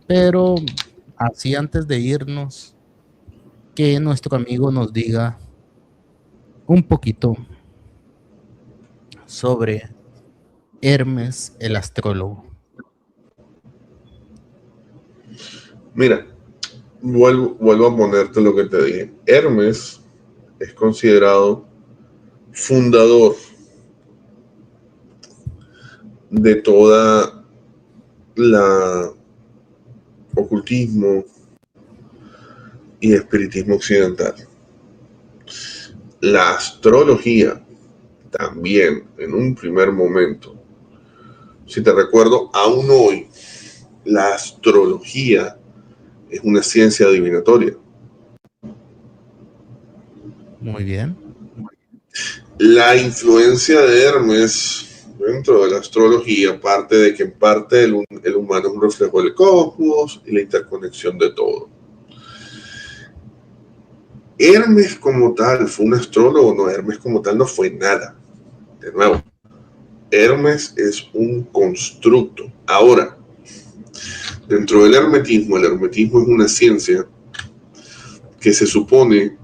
pero así antes de irnos, que nuestro amigo nos diga un poquito sobre Hermes, el astrólogo. Mira, vuelvo a ponerte lo que te dije. Hermes es considerado fundador de toda la ocultismo y espiritismo occidental. La astrología también, en un primer momento, si te recuerdo, aún hoy, la astrología es una ciencia adivinatoria. Muy bien. La influencia de Hermes dentro de la astrología parte de que en parte el humano es un reflejo del cosmos y la interconexión de todo. Hermes como tal fue un astrólogo, no, Hermes como tal no fue nada. De nuevo, Hermes es un constructo. Ahora, dentro del hermetismo, el hermetismo es una ciencia que se supone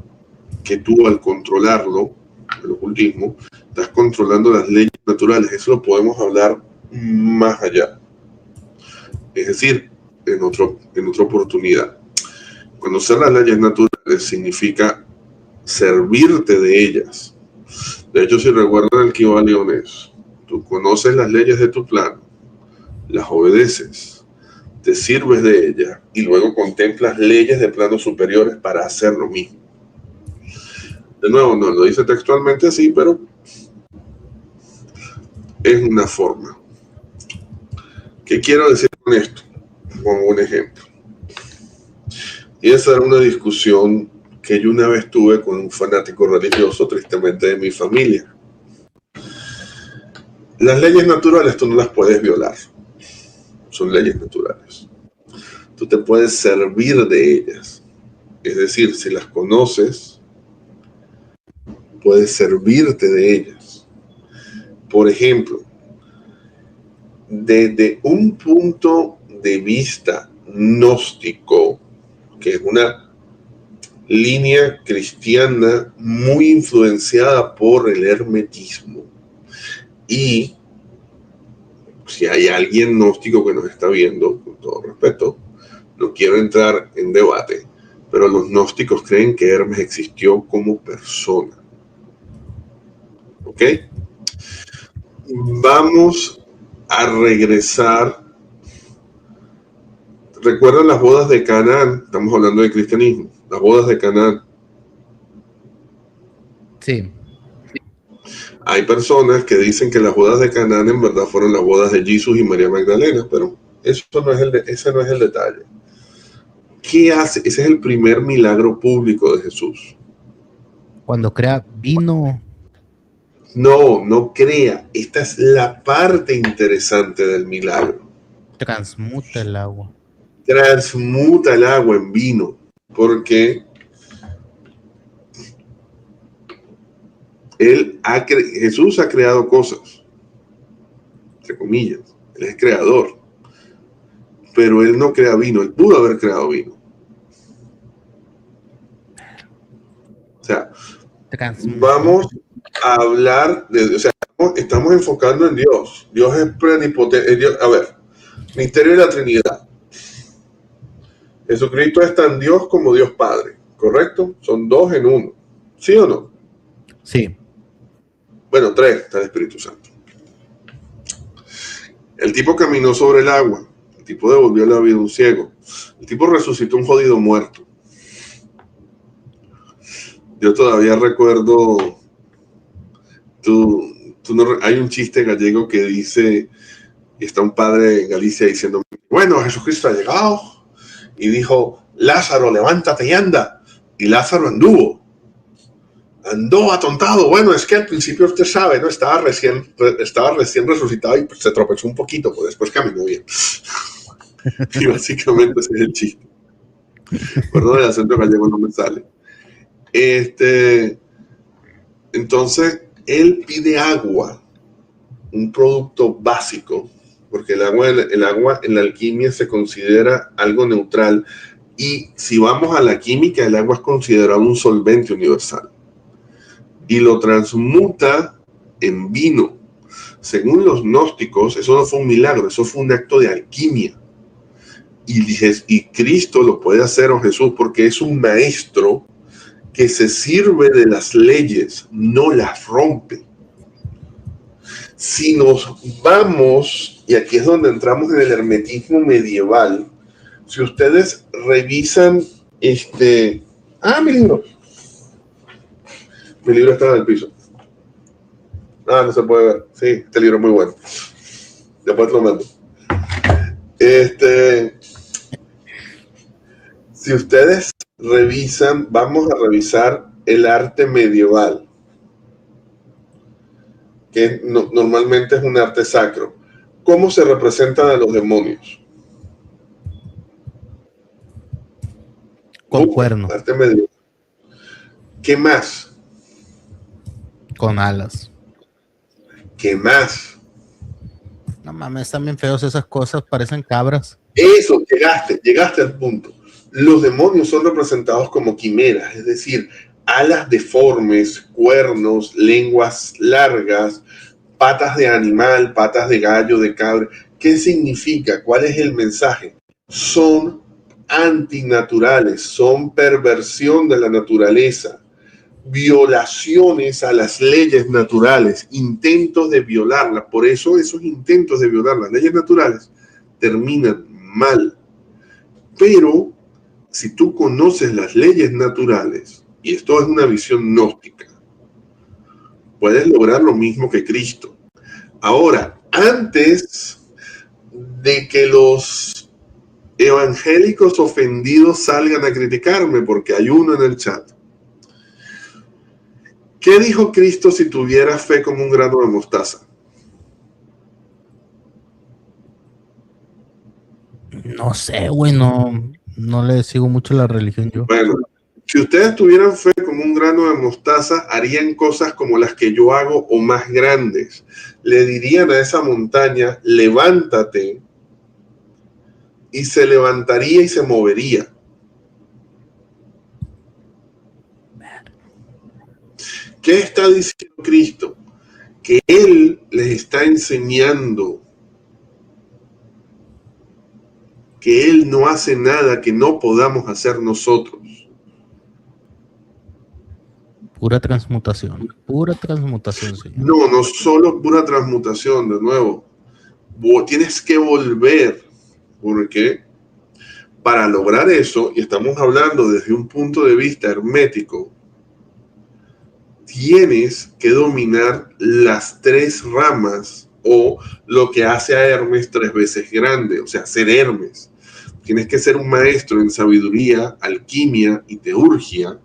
que tú al controlarlo, el ocultismo, estás controlando las leyes naturales. Eso lo podemos hablar más allá. Es decir, en otra oportunidad. Conocer las leyes naturales significa servirte de ellas. De hecho, si recuerdan el Kybalión es, tú conoces las leyes de tu plano, las obedeces, te sirves de ellas y luego contemplas leyes de planos superiores para hacer lo mismo. De nuevo, no lo dice textualmente así, pero es una forma. ¿Qué quiero decir con esto? Pongo un ejemplo. Y esa era una discusión que yo una vez tuve con un fanático religioso, tristemente de mi familia. Las leyes naturales tú no las puedes violar. son leyes naturales. Tú te puedes servir de ellas. Es decir, si las conoces, puedes servirte de ellas. Por ejemplo, desde un punto de vista gnóstico, que es una línea cristiana muy influenciada por el hermetismo, y si hay alguien gnóstico que nos está viendo, con todo respeto, no quiero entrar en debate, pero los gnósticos creen que Hermes existió como persona. ¿Ok? Vamos a regresar. ¿Recuerdan las bodas de Canaán? Estamos hablando de cristianismo. Las bodas de Canaán. Sí. Hay personas que dicen que las bodas de Canaán en verdad fueron las bodas de Jesús y María Magdalena, pero ese no es el detalle. ¿Qué hace? Ese es el primer milagro público de Jesús. Cuando crea vino. No, no crea. Esta es la parte interesante del milagro. Transmuta el agua. Transmuta el agua en vino, porque Jesús ha creado cosas, entre comillas. Él es creador, pero él no crea vino. Él pudo haber creado vino. O sea, vamos a hablar o sea, estamos enfocando en Dios. Dios es plenipotente. A ver, misterio de la Trinidad. Jesucristo es tan Dios como Dios Padre, ¿correcto? Son dos en uno. ¿Sí o no? Sí. Bueno, tres, está el Espíritu Santo. El tipo caminó sobre el agua. El tipo devolvió la vida a un ciego. El tipo resucitó un jodido muerto. Yo todavía recuerdo, hay un chiste gallego que dice, y está un padre en Galicia diciendo, bueno, Jesucristo ha llegado y dijo, Lázaro, levántate y anda. Y Lázaro andó atontado. Bueno, es que al principio usted sabe, ¿no? Estaba recién resucitado y se tropezó un poquito, pues después caminó bien. Y básicamente ese es el chiste. Perdón, el acento gallego no me sale. Entonces, él pide agua, un producto básico, porque el agua en la alquimia se considera algo neutral, y si vamos a la química, el agua es considerado un solvente universal, y lo transmuta en vino. Según los gnósticos, eso no fue un milagro, eso fue un acto de alquimia, y Cristo lo puede hacer, o Jesús, porque es un maestro que se sirve de las leyes, no las rompe. Si nos vamos, y aquí es donde entramos en el hermetismo medieval, si ustedes revisan mi libro. Mi libro está en el piso. No se puede ver. Sí, este libro es muy bueno. Después te lo mando. Si ustedes revisan, vamos a revisar el arte medieval, que normalmente es un arte sacro. ¿Cómo se representan a los demonios? Con cuerno. Arte medieval. ¿Qué más? Con alas. ¿Qué más? No mames, están bien feos esas cosas, parecen cabras. Eso, llegaste al punto. Los demonios son representados como quimeras, es decir, alas deformes, cuernos, lenguas largas, patas de animal, patas de gallo, de cabra. ¿Qué significa? ¿Cuál es el mensaje? Son antinaturales, son perversión de la naturaleza, violaciones a las leyes naturales, intentos de violarlas. Por eso esos intentos de violar las leyes naturales terminan mal. Pero si tú conoces las leyes naturales, y esto es una visión gnóstica, puedes lograr lo mismo que Cristo. Ahora, antes de que los evangélicos ofendidos salgan a criticarme, porque hay uno en el chat, ¿qué dijo Cristo si tuviera fe como un grano de mostaza? No sé, güey, no le sigo mucho la religión yo. Bueno, si ustedes tuvieran fe como un grano de mostaza, harían cosas como las que yo hago o más grandes. Le dirían a esa montaña, levántate, y se levantaría y se movería. ¿Qué está diciendo Cristo? Que Él les está enseñando que Él no hace nada que no podamos hacer nosotros. Pura transmutación, señor. No, no solo pura transmutación, de nuevo. Tienes que volver. ¿Por qué? Para lograr eso, y estamos hablando desde un punto de vista hermético, tienes que dominar las tres ramas o lo que hace a Hermes 3 veces grande, o sea, ser Hermes. Tienes que ser un maestro en sabiduría, alquimia y teurgia.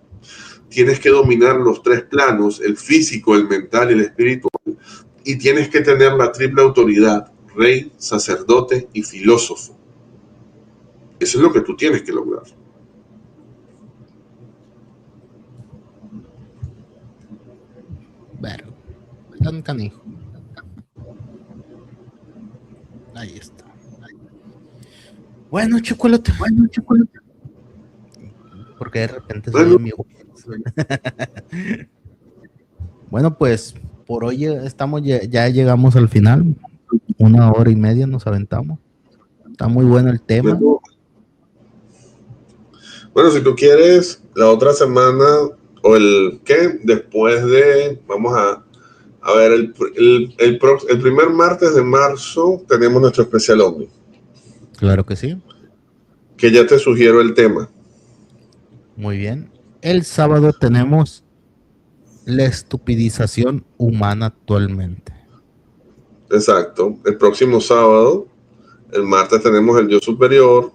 Tienes que dominar los tres planos, el físico, el mental y el espiritual. Y tienes que tener la triple autoridad, rey, sacerdote y filósofo. Eso es lo que tú tienes que lograr. Verga, tan canijo. Ahí está. Bueno, chocolate. Porque de repente soy amigo. Bueno, pues por hoy ya llegamos al final. 1 hora y media nos aventamos. Está muy bueno el tema. Bueno, si tú quieres, la otra semana o después de, vamos a ver, el primer martes de marzo tenemos nuestro especial OVNI. Claro que sí. Que ya te sugiero el tema. Muy bien. El sábado tenemos la estupidización humana actualmente. Exacto. El próximo sábado, el martes tenemos el yo superior,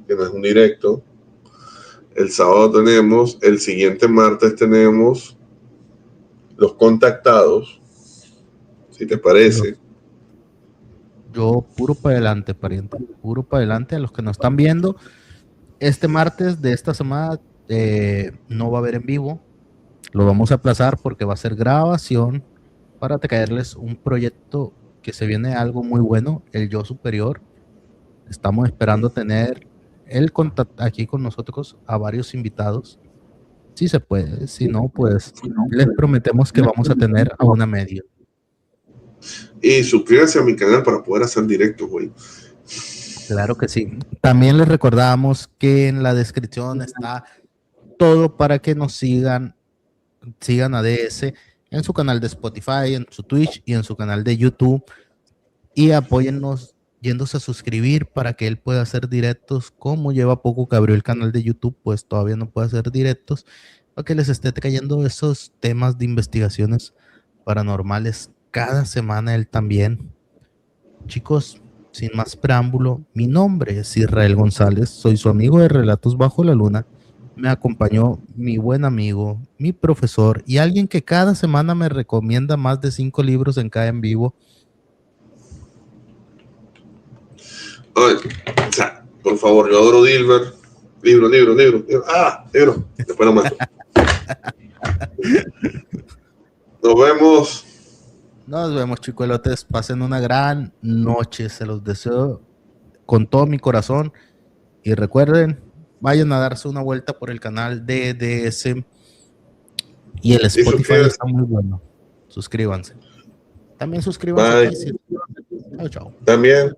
que no es un directo. El sábado el siguiente martes tenemos los contactados, si te parece. Yo puro para adelante, pariente. Puro para adelante. A los que nos están viendo, este martes de esta semana no va a haber en vivo. Lo vamos a aplazar porque va a ser grabación para traerles un proyecto que se viene algo muy bueno, el yo superior. Estamos esperando tener el contacto aquí con nosotros a varios invitados. Si se puede, si no, pues les prometemos que vamos a tener a una media. Y suscríbanse a mi canal para poder hacer directos, güey. Claro que sí. También les recordamos que en la descripción está todo para que nos sigan a DS en su canal de Spotify, en su Twitch y en su canal de YouTube. Y apóyennos yéndose a suscribir para que él pueda hacer directos. Como lleva poco que abrió el canal de YouTube, pues todavía no puede hacer directos, para que les esté trayendo esos temas de investigaciones paranormales cada semana él también. Chicos, sin más preámbulo, mi nombre es Israel González, soy su amigo de Relatos Bajo la Luna. Me acompañó mi buen amigo, mi profesor y alguien que cada semana me recomienda más de 5 libros en cada en vivo. Ay, o sea, por favor, yo adoro Dilbert. Libro. Libro. Después lo mato. Nos vemos, chicuelotes. Pasen una gran noche. Se los deseo con todo mi corazón. Y recuerden, vayan a darse una vuelta por el canal de DS. Y el Spotify está muy bueno. Suscríbanse. También suscríbanse. Aquí, sí. Chao. También.